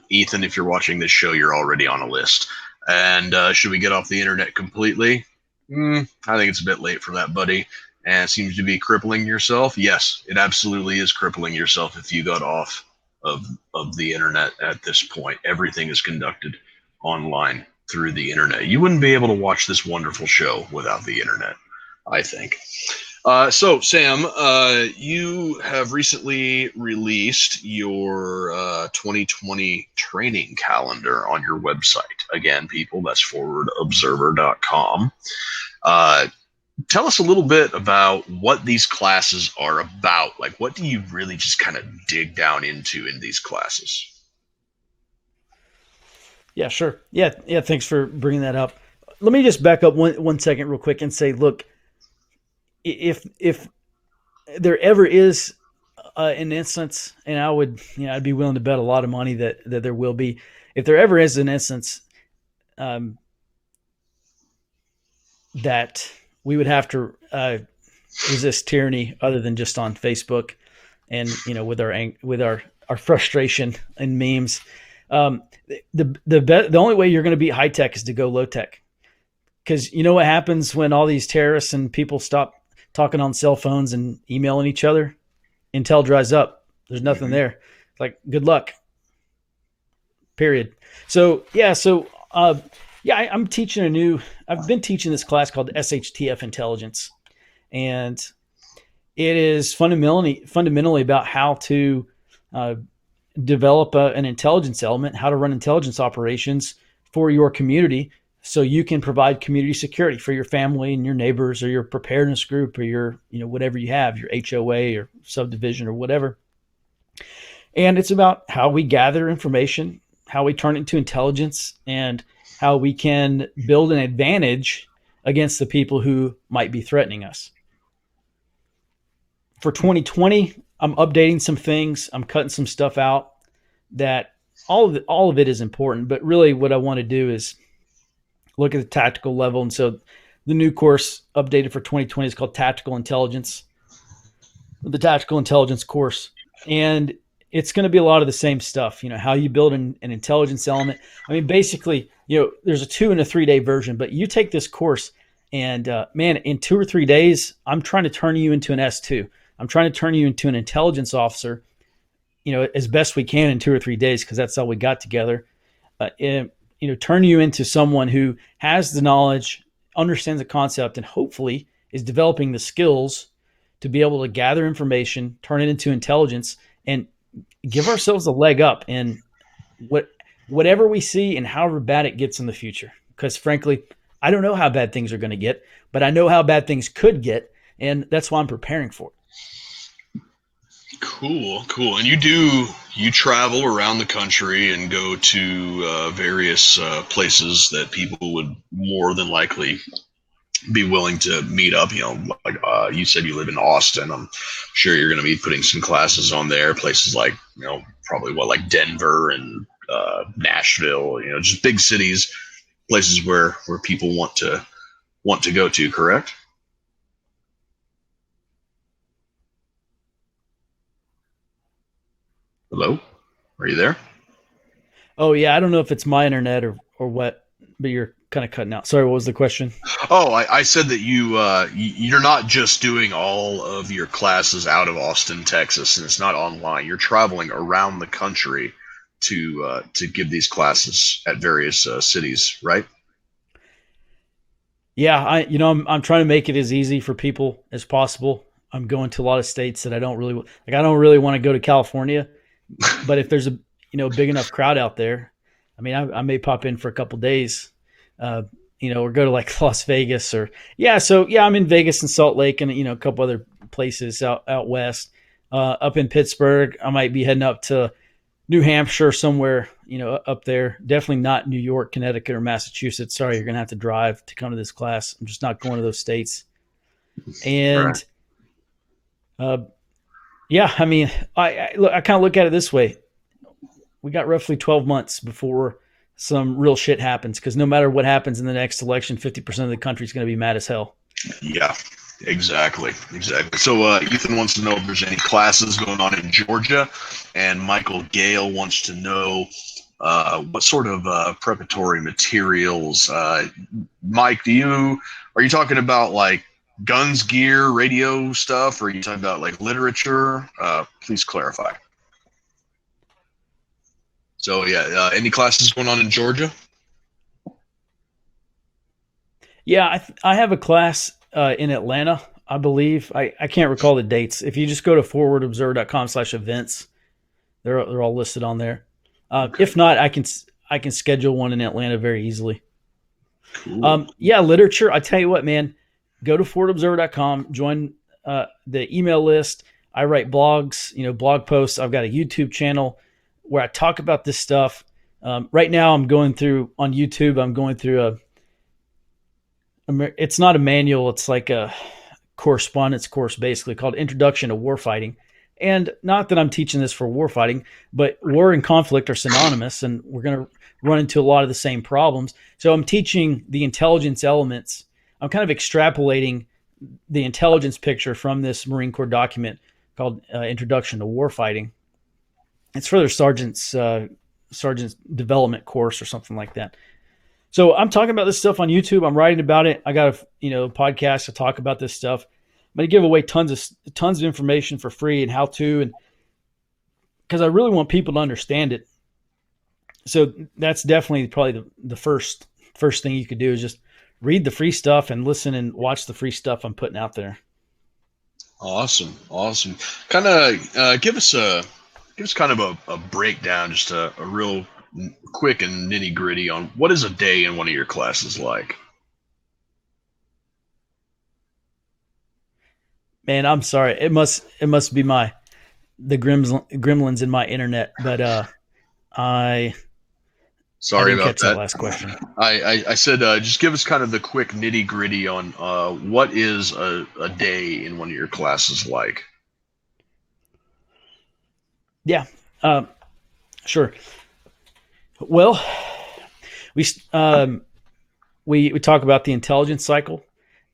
Ethan, if you're watching this show, you're already on a list. And should we get off the internet completely? I think it's a bit late for that, buddy. And it seems to be crippling yourself. Yes, it absolutely is crippling yourself if you got off of the internet at this point. Everything is conducted online through the internet. You wouldn't be able to watch this wonderful show without the internet, I think. So, Sam, you have recently released your 2020 training calendar on your website. Again, people, that's forwardobserver.com. Tell us a little bit about what these classes are about. Like, what do you really just kind of dig down into in these classes? Yeah, sure. Yeah. Thanks for bringing that up. Let me just back up one second real quick and say, look, if there ever is an instance, and I'd be willing to bet a lot of money that there will be, if there ever is an instance that we would have to resist tyranny other than just on Facebook and with our frustration and memes. The only way you're going to beat high tech is to go low tech, because what happens when all these terrorists and people stop talking on cell phones and emailing each other? Intel dries up. There's nothing there. Like, good luck. Period. So I'm teaching I've been teaching this class called SHTF Intelligence, and it is fundamentally about how to develop an intelligence element, how to run intelligence operations for your community so you can provide community security for your family and your neighbors or your preparedness group or your, whatever you have, your HOA or subdivision or whatever. And it's about how we gather information, how we turn it into intelligence, and how we can build an advantage against the people who might be threatening us. For 2020, I'm updating some things. I'm cutting some stuff out. That all of it is important, but really what I want to do is look at the tactical level. And so the new course updated for 2020 is called Tactical Intelligence, the Tactical Intelligence course. And it's going to be a lot of the same stuff, how you build an intelligence element. I mean, basically, there's a 2 and a 3 day version, but you take this course and man, in 2 or 3 days, I'm trying to turn you into an S2. I'm trying to turn you into an intelligence officer, as best we can in 2 or 3 days, because that's all we got together. Turn you into someone who has the knowledge, understands the concept, and hopefully is developing the skills to be able to gather information, turn it into intelligence, and give ourselves a leg up in whatever we see and however bad it gets in the future. Because frankly, I don't know how bad things are going to get, but I know how bad things could get, and that's why I'm preparing for it. Cool, cool. And you travel around the country and go to various places that people would more than likely be willing to meet up. You know, like you said, you live in Austin. I'm sure you're going to be putting some classes on there. Places like, you know, probably what, like Denver and Nashville. You know, just big cities, places where people want to go to. Correct? Hello, are you there? Oh yeah, I don't know if it's my internet or what, but you're kind of cutting out. Sorry, what was the question? Oh, I said that you're not just doing all of your classes out of Austin, Texas, and it's not online. You're traveling around the country to give these classes at various cities, right? Yeah, I'm trying to make it as easy for people as possible. I'm going to a lot of states that I don't really like. I don't really want to go to California, but if there's a big enough crowd out there, I mean, I may pop in for a couple days, uh, or go to like Las Vegas or yeah. So yeah, I'm in Vegas and Salt Lake and a couple other places out west. Up in Pittsburgh, I might be heading up to New Hampshire somewhere, up there. Definitely not New York, Connecticut, or Massachusetts. Sorry, you're gonna have to drive to come to this class. I'm just not going to those states. Right. And uh, yeah, I mean, I kind of look at it this way: we got roughly 12 months before some real shit happens. Because no matter what happens in the next election, 50% of the country is going to be mad as hell. Yeah, exactly, exactly. So Ethan wants to know if there's any classes going on in Georgia, and Michael Gale wants to know what sort of preparatory materials. Mike, are you talking about like guns, gear, radio stuff, or are you talking about like literature? Please clarify. So yeah, any classes going on in Georgia? Yeah, I have a class in Atlanta, I believe. I can't recall the dates. If you just go to forwardobserver.com/events, they're all listed on there. Okay, If not, I can schedule one in Atlanta very easily. cool. Yeah, literature. I tell you what, man, go to forwardobserver.com, join the email list. I write blogs, blog posts. I've got a YouTube channel where I talk about this stuff. Right now, I'm going through on YouTube. I'm going through it's not a manual. It's like a correspondence course, basically called Introduction to Warfighting. And not that I'm teaching this for warfighting, but war and conflict are synonymous, and we're going to run into a lot of the same problems. So I'm teaching the intelligence elements. I'm kind of extrapolating the intelligence picture from this Marine Corps document called Introduction to Warfighting. It's for their sergeant's development course or something like that. So I'm talking about this stuff on YouTube. I'm writing about it. I got a podcast to talk about this stuff. I'm going to give away tons of information for free and how to, and because I really want people to understand it. So that's definitely probably the first thing you could do is just read the free stuff and listen and watch the free stuff I'm putting out there. Awesome, awesome. Kind of give us kind of a breakdown, just a real quick and nitty gritty on what is a day in one of your classes like. Man, I'm sorry. It must be the gremlins in my internet, but I Sorry didn't about catch that that. last question. I said just give us kind of the quick nitty gritty on what is a day in one of your classes like. Yeah, sure. Well, we um, we talk about the intelligence cycle,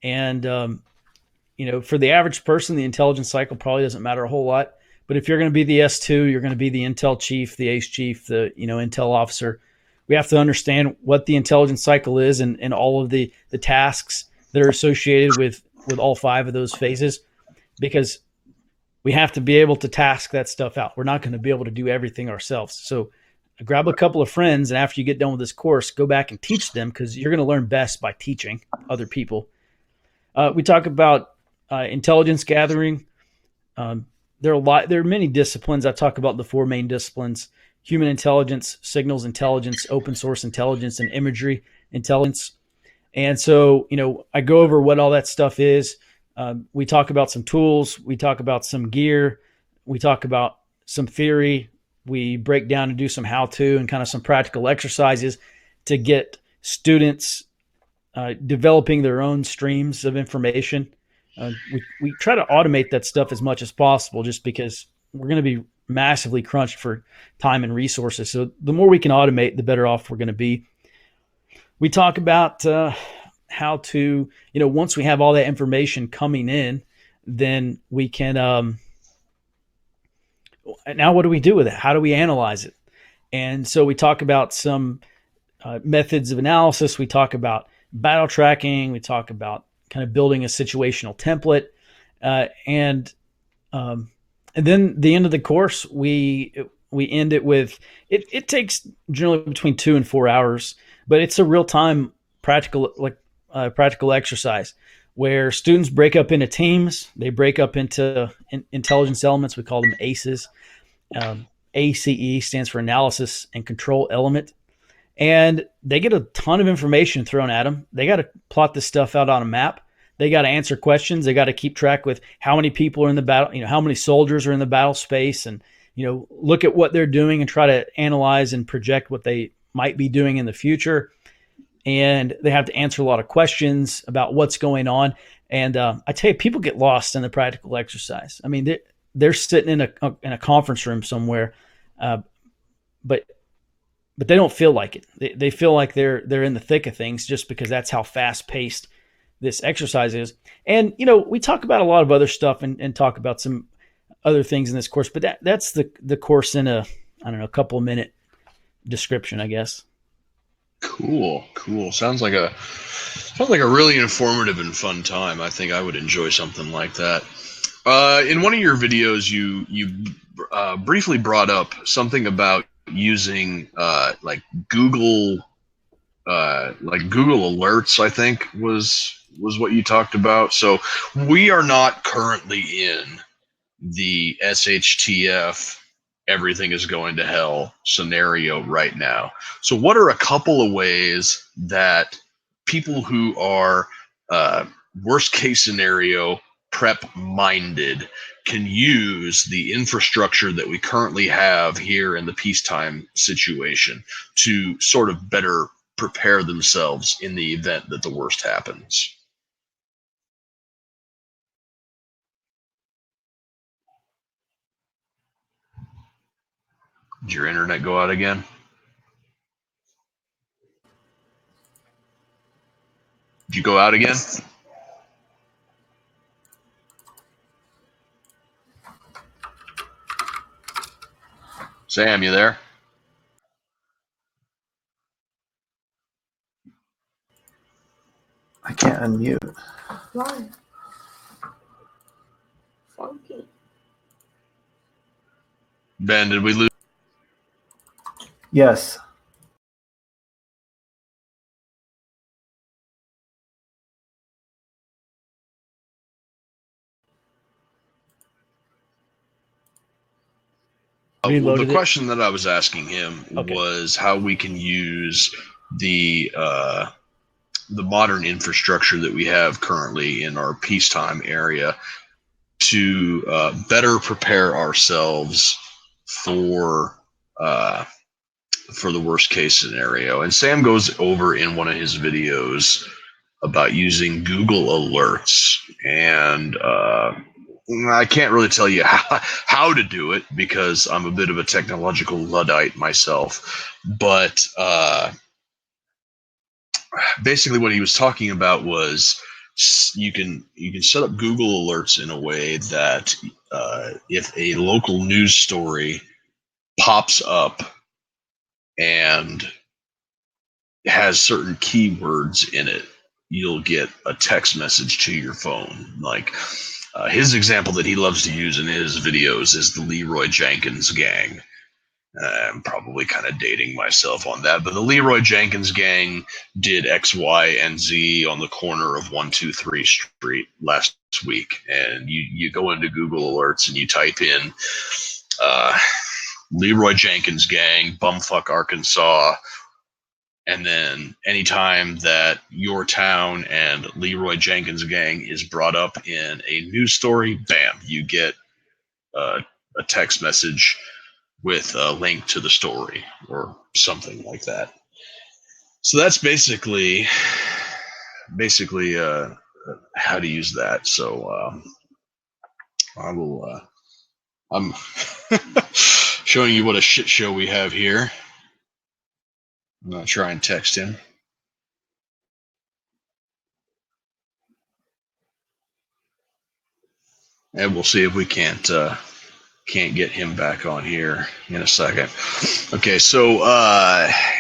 and for the average person, the intelligence cycle probably doesn't matter a whole lot. But if you're going to be the S2, you're going to be the intel chief, the ace chief, the intel officer. We have to understand what the intelligence cycle is and all of the tasks that are associated with all five of those phases, because we have to be able to task that stuff out. We're not going to be able to do everything ourselves. So grab a couple of friends, and after you get done with this course, go back and teach them, because you're going to learn best by teaching other people. We talk about intelligence gathering. There are many disciplines. I talk about the four main disciplines: human intelligence, signals intelligence, open source intelligence, and imagery intelligence. And so, I go over what all that stuff is. We talk about some tools. We talk about some gear, we talk about some theory. We break down and do some how to and kind of some practical exercises to get students developing their own streams of information. We try to automate that stuff as much as possible just because we're going to be massively crunched for time and resources. So the more we can automate, the better off we're going to be. We talk about how to, once we have all that information coming in, then we can, now what do we do with it? How do we analyze it? And so we talk about some methods of analysis. We talk about battle tracking. We talk about kind of building a situational template. And then the end of the course, we end it with it takes generally between 2 and 4 hours, but it's a real time practical exercise where students break up into teams. They break up into intelligence elements. We call them ACEs. ACE stands for analysis and control element. And they get a ton of information thrown at them. They got to plot this stuff out on a map. They got to answer questions. They got to keep track with how many people are in the battle, how many soldiers are in the battle space, and, look at what they're doing and try to analyze and project what they might be doing in the future. And they have to answer a lot of questions about what's going on. And I tell you, people get lost in the practical exercise. I mean, they're sitting in a conference room somewhere, but they don't feel like it. They feel like they're in the thick of things just because that's how fast paced this exercise is. And, we talk about a lot of other stuff and talk about some other things in this course, but that's the course in a couple of minute description, I guess. Cool. Sounds like a really informative and fun time. I think I would enjoy something like that. In one of your videos, you briefly brought up something about using Google Google Alerts, I think was what you talked about. So we are not currently in the SHTF everything is going to hell scenario right now. So what are a couple of ways that people who are worst case scenario prep minded can use the infrastructure that we currently have here in the peacetime situation to sort of better prepare themselves in the event that the worst happens? Did your internet go out again? Did you go out again? Sam, you there? I can't unmute. Why? Funky. Ben, did we lose? Yes. Well, the question that I was asking him Okay. was how we can use the modern infrastructure that we have currently in our peacetime area to better prepare ourselves for the worst case scenario. And Sam goes over in one of his videos about using Google Alerts, and I can't really tell you how to do it because I'm a bit of a technological Luddite myself. But basically what he was talking about was you can set up Google Alerts in a way that if a local news story pops up and has certain keywords in it, you'll get a text message to your phone. Like his example that he loves to use in his videos is the Leroy Jenkins gang. I'm probably kind of dating myself on that, but the Leroy Jenkins gang did X, Y, and Z on the corner of 123 Street last week. And you go into Google Alerts and you type in Leroy Jenkins gang, bumfuck Arkansas. And then anytime that your town and Leroy Jenkins gang is brought up in a news story, bam, you get a text message with a link to the story or something like that. So that's basically how to use that. So I will. I'm showing you what a shit show we have here. I'm gonna try and text him. And we'll see if we can't get him back on here in a second. Okay, so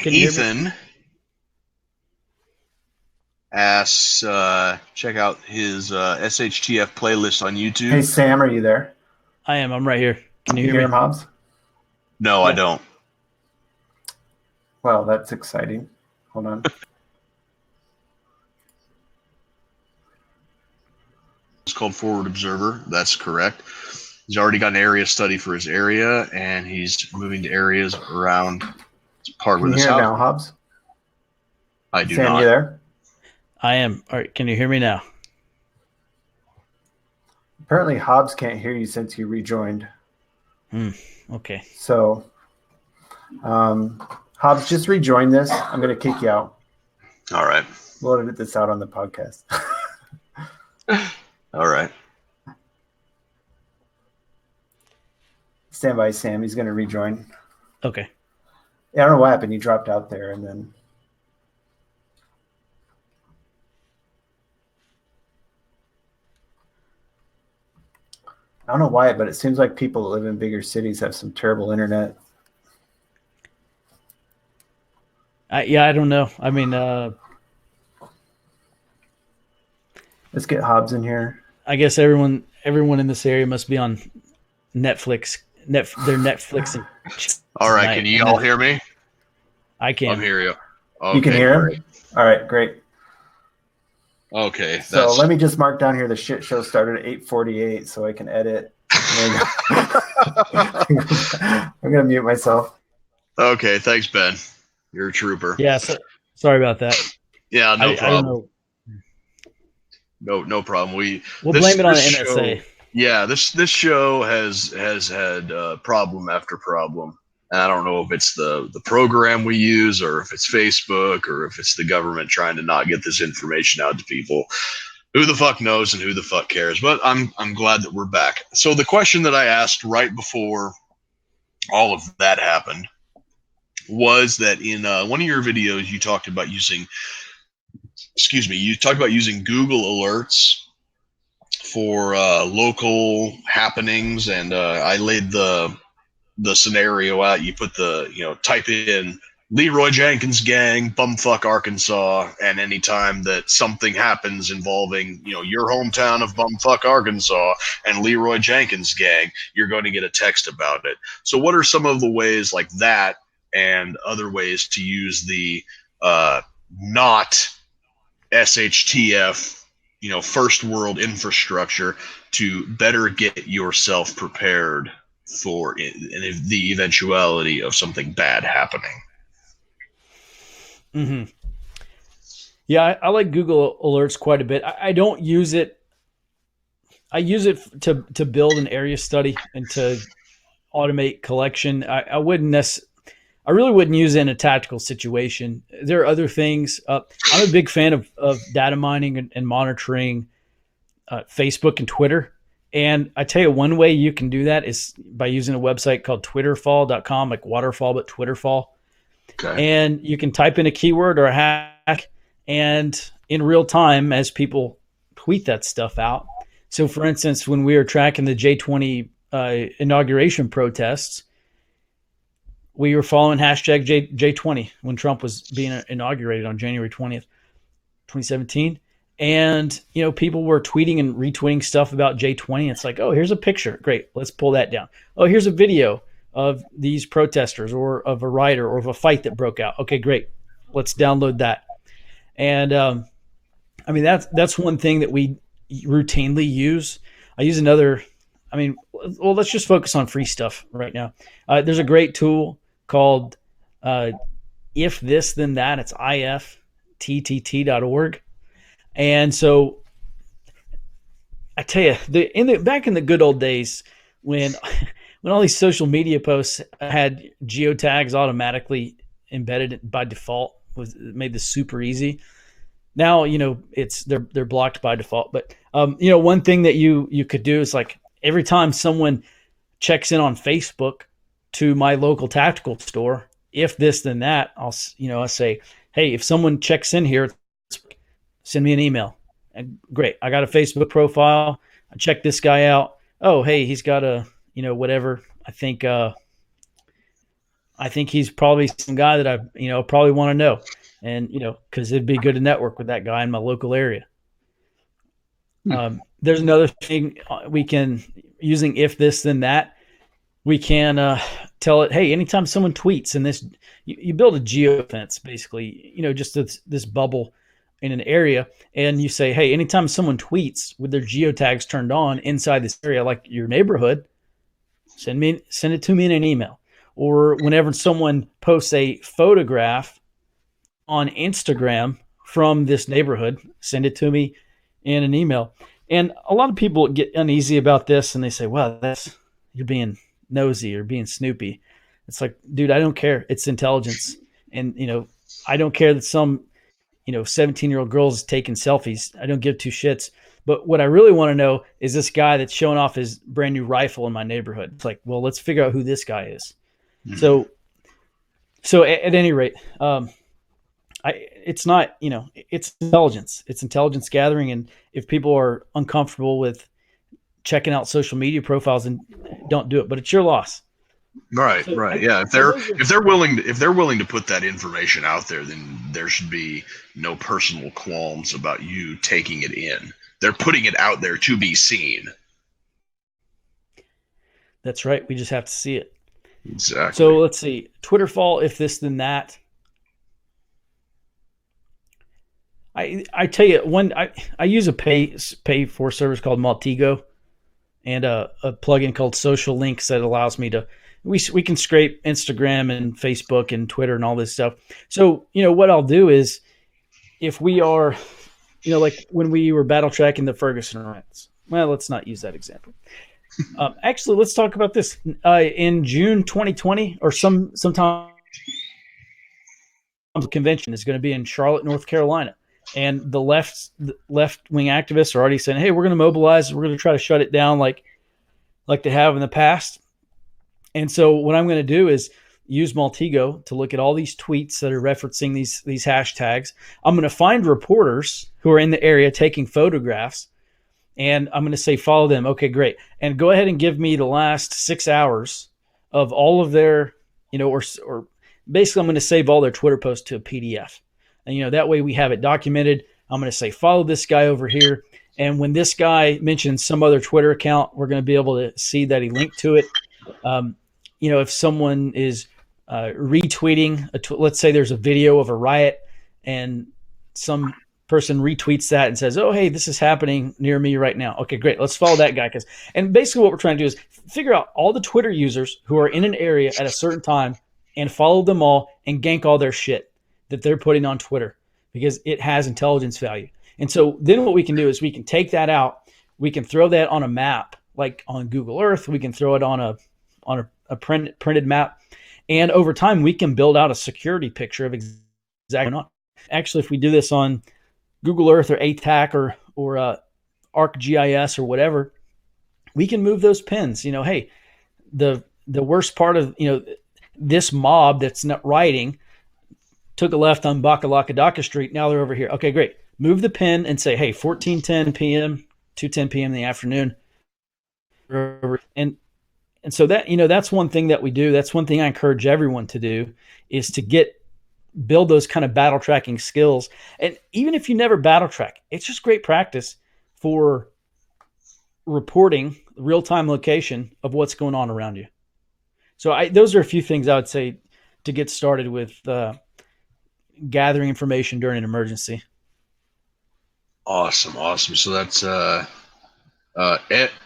Ethan asks, check out his SHTF playlist on YouTube. Hey, Sam, are you there? I am. I'm right here. Can you hear me? Him, Hobbs? No, yeah. I don't. Well, that's exciting. Hold on. It's called Forward Observer. That's correct. He's already got an area study for his area, and he's moving to areas around part where the south. Can you hear now, Hobbs? I do Sam, not. You there? I am. All right. Can you hear me now? Apparently, Hobbs can't hear you since you rejoined. Okay. So, Hobbs, just rejoin this. I'm going to kick you out. All right. We'll edit this out on the podcast. All right. Stand by, Sam. He's going to rejoin. Okay. Yeah, I don't know what happened. He dropped out there, and then. I don't know why, but it seems like people that live in bigger cities have some terrible internet. Yeah, I don't know. I mean, let's get Hobbs in here. I guess everyone in this area must be on Netflix. They're Netflixing. All right, can you all hear me? I can. I hear you. Okay, you can hear him? Great. All right, great. Okay. So let me just mark down here the shit show started at 8:48 so I can edit. I'm going to mute myself. Okay, thanks, Ben. You're a trooper. Yeah, sorry about that. Yeah, no problem. I don't know. No problem. We'll blame it on the NSA. Yeah, this show has had problem after problem. And I don't know if it's the program we use or if it's Facebook or if it's the government trying to not get this information out to people. Who the fuck knows and who the fuck cares? But I'm glad that we're back. So the question that I asked right before all of that happened was that in one of your videos you talked about using Google Alerts for local happenings, and I laid the scenario out. You put type in Leroy Jenkins gang, bumfuck Arkansas, and anytime that something happens involving your hometown of bumfuck Arkansas and Leroy Jenkins gang, you're going to get a text about it. So what are some of the ways like that and other ways to use the not SHTF first world infrastructure to better get yourself prepared for the eventuality of something bad happening? Mm-hmm. Yeah, I like Google Alerts quite a bit. I don't use it. I use it to build an area study and to automate collection. I really wouldn't use it in a tactical situation. There are other things. I'm a big fan of data mining and monitoring Facebook and Twitter. And I tell you, one way you can do that is by using a website called twitterfall.com, like waterfall, but Twitterfall. Okay. And you can type in a keyword or a hack, and in real time, as people tweet that stuff out. So, for instance, when we were tracking the J20 inauguration protests, we were following hashtag J20 when Trump was being inaugurated on January 20th, 2017. And, people were tweeting and retweeting stuff about J20. It's like, oh, here's a picture. Great. Let's pull that down. Oh, here's a video of these protesters or of a riot or of a fight that broke out. Okay, great. Let's download that. And, that's one thing that we routinely use. I use another, let's just focus on free stuff right now. There's a great tool called If This Then That. It's ifttt.org. And so I tell you, back in the good old days when when all these social media posts had geotags automatically embedded by default, was made this super easy. Now, it's they're blocked by default. But one thing that you could do is, like, every time someone checks in on Facebook to my local tactical store, if this then that, I'll say, hey, if someone checks in here, send me an email. And great, I got a Facebook profile. I check this guy out. Oh, hey, he's got a whatever. I think he's probably some guy that I probably want to know, and because it'd be good to network with that guy in my local area. There's another thing we can, using if this then that, we can tell it, hey, anytime someone tweets, and this, you build a geofence, basically, just this bubble in an area, and you say, hey, anytime someone tweets with their geotags turned on inside this area, like your neighborhood, send it to me in an email. Or whenever someone posts a photograph on Instagram from this neighborhood, send it to me in an email. And a lot of people get uneasy about this, and they say, well, you're being nosy or being snoopy. It's like, dude, I don't care. It's intelligence. And, I don't care that some, 17-year-old girl's taking selfies. I don't give two shits. But what I really want to know is this guy that's showing off his brand new rifle in my neighborhood. It's like, well, let's figure out who this guy is. Mm-hmm. So at any rate, it's not, it's intelligence. It's intelligence gathering. And if people are uncomfortable with checking out social media profiles, and don't do it, but it's your loss. Right. Yeah. If they're willing to put that information out there, then there should be no personal qualms about you taking it in. They're putting it out there to be seen. That's right. We just have to see it. Exactly. So let's see. Twitter fall, if this then that. I tell you, I use a pay for service called Maltego, and a plugin called Social Links that allows me to, we can scrape Instagram and Facebook and Twitter and all this stuff. So, what I'll do is, if we are, like when we were battle tracking the Ferguson riots, well, let's not use that example. Actually, let's talk about this. In June 2020, or sometime, the convention is going to be in Charlotte, North Carolina. And the left-wing activists are already saying, hey, we're going to mobilize. We're going to try to shut it down like they have in the past. And so what I'm going to do is use Maltego to look at all these tweets that are referencing these hashtags. I'm going to find reporters who are in the area taking photographs, and I'm going to say, follow them. Okay, great. And go ahead and give me the last 6 hours of all of their, or basically I'm going to save all their Twitter posts to a PDF. And, that way we have it documented. I'm going to say, follow this guy over here. And when this guy mentions some other Twitter account, we're going to be able to see that he linked to it. If someone is retweeting, let's say there's a video of a riot, and some person retweets that and says, oh, hey, this is happening near me right now. Okay, great. Let's follow that guy. And basically what we're trying to do is figure out all the Twitter users who are in an area at a certain time and follow them all and gank all their shit that they're putting on Twitter, because it has intelligence value. And so then what we can do is we can take that out. We can throw that on a map, like on Google Earth. We can throw it on a printed map. And over time, we can build out a security picture of exactly not. Actually, if we do this on Google Earth or ATAC or ArcGIS or whatever, we can move those pins. Hey, the worst part of this mob that's not rioting took a left on Bakalakadaka Street. Now they're over here. Okay, great. Move the pin and say, hey, 14:10 p.m. to 10 p.m. in the afternoon. And so that, that's one thing that we do. That's one thing I encourage everyone to do, is to build those kind of battle tracking skills. And even if you never battle track, it's just great practice for reporting real-time location of what's going on around you. So those are a few things I would say to get started with gathering information during an emergency. Awesome. So that's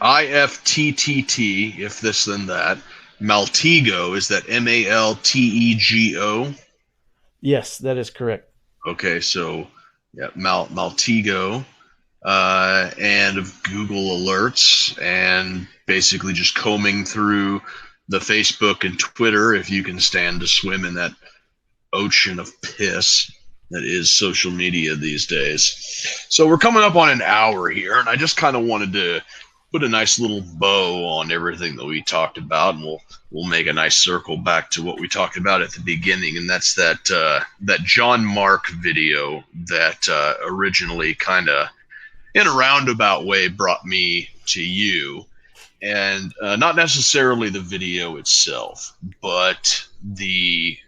IFTTT, if this then that. Maltego, is that Maltego? Yes, that is correct. Okay, so yeah, Maltego, and Google Alerts, and basically just combing through the Facebook and Twitter, if you can stand to swim in that ocean of piss that is social media these days. So we're coming up on an hour here, and I just kind of wanted to put a nice little bow on everything that we talked about, and we'll make a nice circle back to what we talked about at the beginning, and that's that John Mark video that originally kind of in a roundabout way brought me to you. And not necessarily the video itself, but the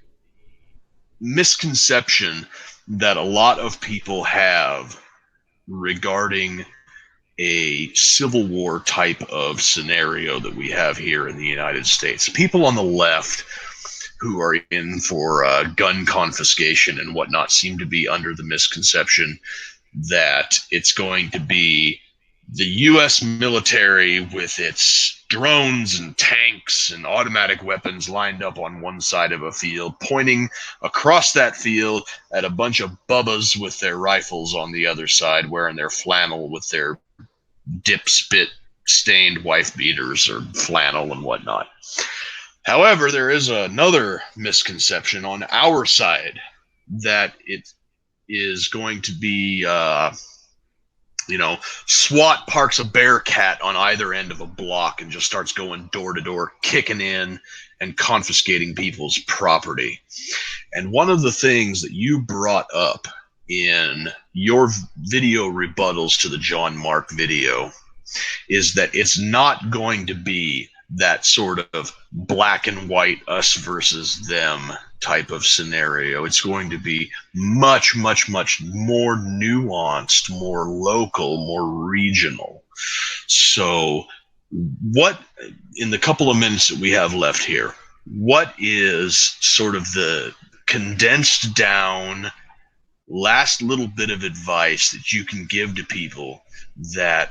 misconception that a lot of people have regarding a Civil War type of scenario that we have here in the United States. People on the left who are in for gun confiscation and whatnot seem to be under the misconception that it's going to be the U.S. military with its drones and tanks and automatic weapons lined up on one side of a field, pointing across that field at a bunch of bubbas with their rifles on the other side, wearing their flannel with their dip spit stained wife beaters or flannel and whatnot. However, there is another misconception on our side that it is going to be SWAT parks a Bearcat on either end of a block and just starts going door to door, kicking in and confiscating people's property. And one of the things that you brought up in your video rebuttals to the John Mark video is that it's not going to be that sort of black and white, us versus them type of scenario. It's going to be much, much, much more nuanced, more local, more regional. So what, in the couple of minutes that we have left here, what is sort of the condensed down last little bit of advice that you can give to people that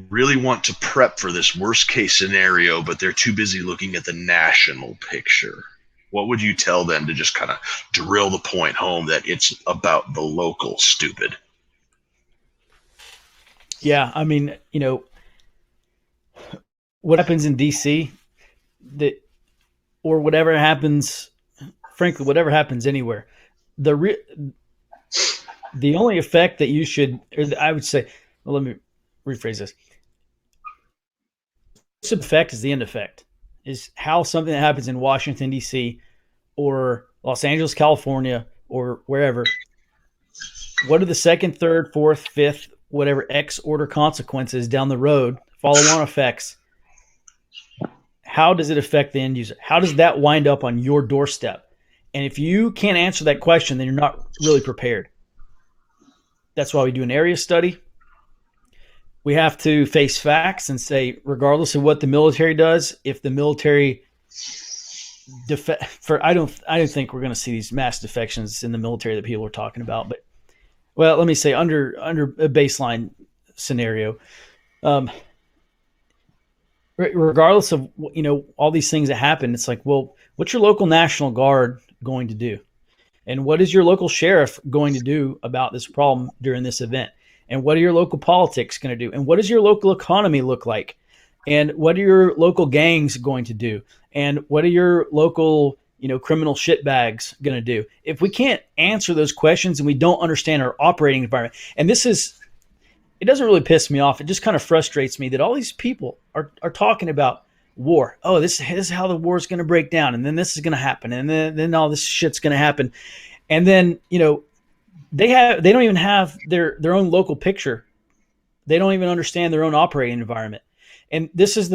really want to prep for this worst case scenario, but they're too busy looking at the national picture? What would you tell them to just kind of drill the point home that it's about the local, stupid? Yeah, I mean, what happens in DC, or whatever happens, frankly, whatever happens anywhere, the only effect that you should, or I would say, well, let me rephrase this. The effect is the end effect, is how something that happens in Washington, D.C. or Los Angeles, California, or wherever, what are the second, third, fourth, fifth, whatever X order consequences down the road, follow-on effects? How does it affect the end user? How does that wind up on your doorstep? And if you can't answer that question, then you're not really prepared. That's why we do an area study. We have to face facts and say, regardless of what the military does, if the military I don't think we're going to see these mass defections in the military that people are talking about. But, well, let me say under a baseline scenario, regardless of all these things that happen, it's like, well, what's your local National Guard going to do? And what is your local sheriff going to do about this problem during this event? And what are your local politics going to do? And what does your local economy look like? And what are your local gangs going to do? And what are your local, criminal shitbags going to do? If we can't answer those questions and we don't understand our operating environment, and it doesn't really piss me off. It just kind of frustrates me that all these people are talking about war. Oh, this is how the war is going to break down. And then this is going to happen. And then all this shit's going to happen. And then, they don't even have their own local picture. They don't even understand their own operating environment. And this is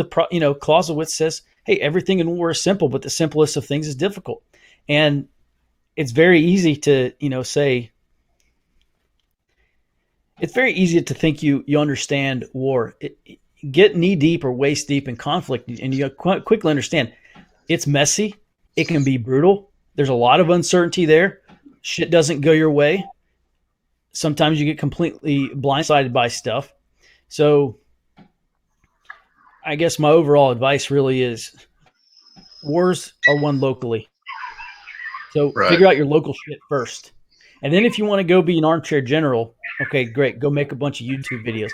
Clausewitz says, hey, everything in war is simple, but the simplest of things is difficult. And it's very easy to, say, it's very easy to think you understand war. Get knee deep or waist deep in conflict, and you quickly understand it's messy. It can be brutal. There's a lot of uncertainty there. Shit doesn't go your way. Sometimes you get completely blindsided by stuff. So I guess my overall advice really is wars are won locally. So Figure out your local shit first. And then if you want to go be an armchair general, okay, great. Go make a bunch of YouTube videos.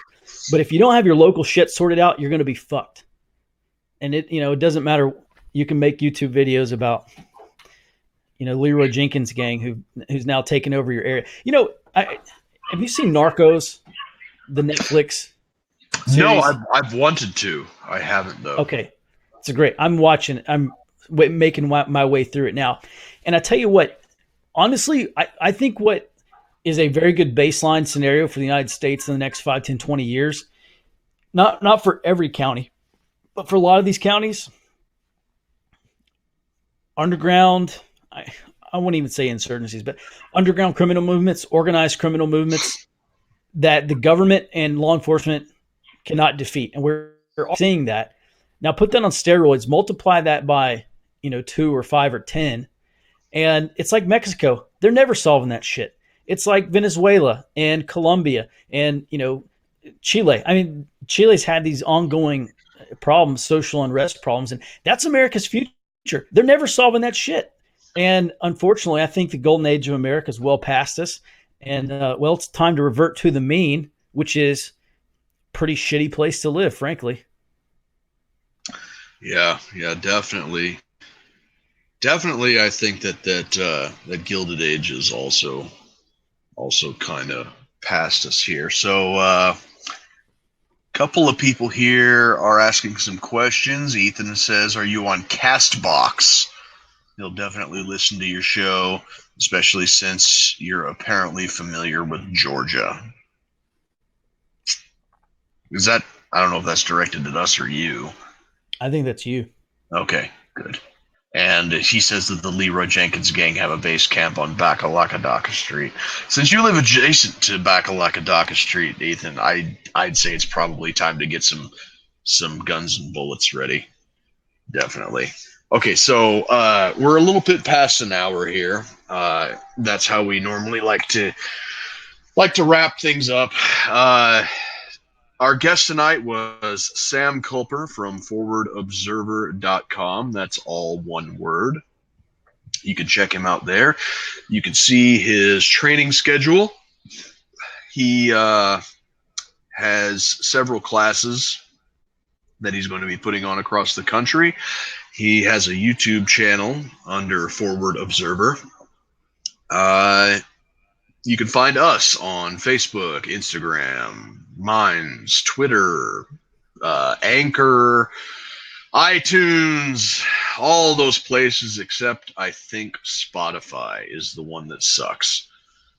But if you don't have your local shit sorted out, you're going to be fucked. and it doesn't matter. You can make YouTube videos about Leroy Jenkins' gang who's now taken over your area. Have you seen Narcos, the Netflix No, series? I've wanted to. I haven't though. Okay, it's great. I'm making my way through it now, and I tell you what, honestly, I think what is a very good baseline scenario for the United States in the next 5, 10, 20 years. Not for every county, but for a lot of these counties, underground. I won't even say insurgencies, but underground criminal movements, organized criminal movements that the government and law enforcement cannot defeat, and we're all seeing that. Now put that on steroids, multiply that by 2 or 5 or 10, and it's like Mexico. They're never solving that shit. It's like Venezuela and Colombia and Chile. I mean, Chile's had these ongoing problems, social unrest problems, and that's America's future. They're never solving that shit. And unfortunately, I think the golden age of America is well past us. And it's time to revert to the mean, which is a pretty shitty place to live, frankly. Yeah, definitely. Definitely, I think that Gilded Age is also kind of past us here. So, a couple of people here are asking some questions. Ethan says, "Are you on Castbox?" He'll definitely listen to your show, especially since you're apparently familiar with Georgia. Is that? I don't know if that's directed at us or you. I think that's you. Okay, good. And he says that the Leroy Jenkins gang have a base camp on Bakalakadaka Street. Since you live adjacent to Bakalakadaka Street, Ethan, I'd say it's probably time to get some guns and bullets ready. Definitely. Okay, so we're a little bit past an hour here. That's how we normally like to wrap things up. Our guest tonight was Sam Culper from forwardobserver.com. That's all one word. You can check him out there. You can see his training schedule. He has several classes that he's going to be putting on across the country. He has a YouTube channel under Forward Observer. You can find us on Facebook, Instagram, Minds, Twitter, Anchor, iTunes, all those places except I think Spotify is the one that sucks.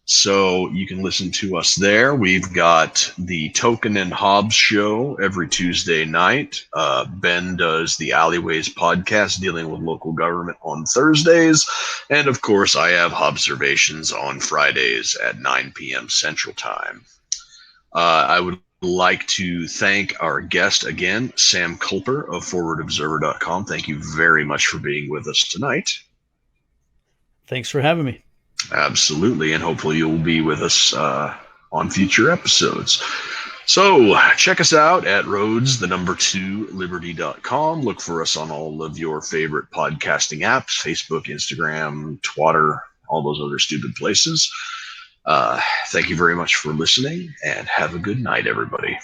So you can listen to us there. We've got the Token and Hobbs show every Tuesday night. Ben does the Alleyways podcast dealing with local government on Thursdays. And of course, I have Observations on Fridays at 9 p.m. Central Time. I would like to thank our guest again, Sam Culper of ForwardObserver.com. Thank you very much for being with us tonight. Thanks for having me. Absolutely, and hopefully you'll be with us on future episodes. So check us out at roads2liberty.com. Look for us on all of your favorite podcasting apps, Facebook, Instagram, Twitter, all those other stupid places. Thank you very much for listening, and have a good night, everybody.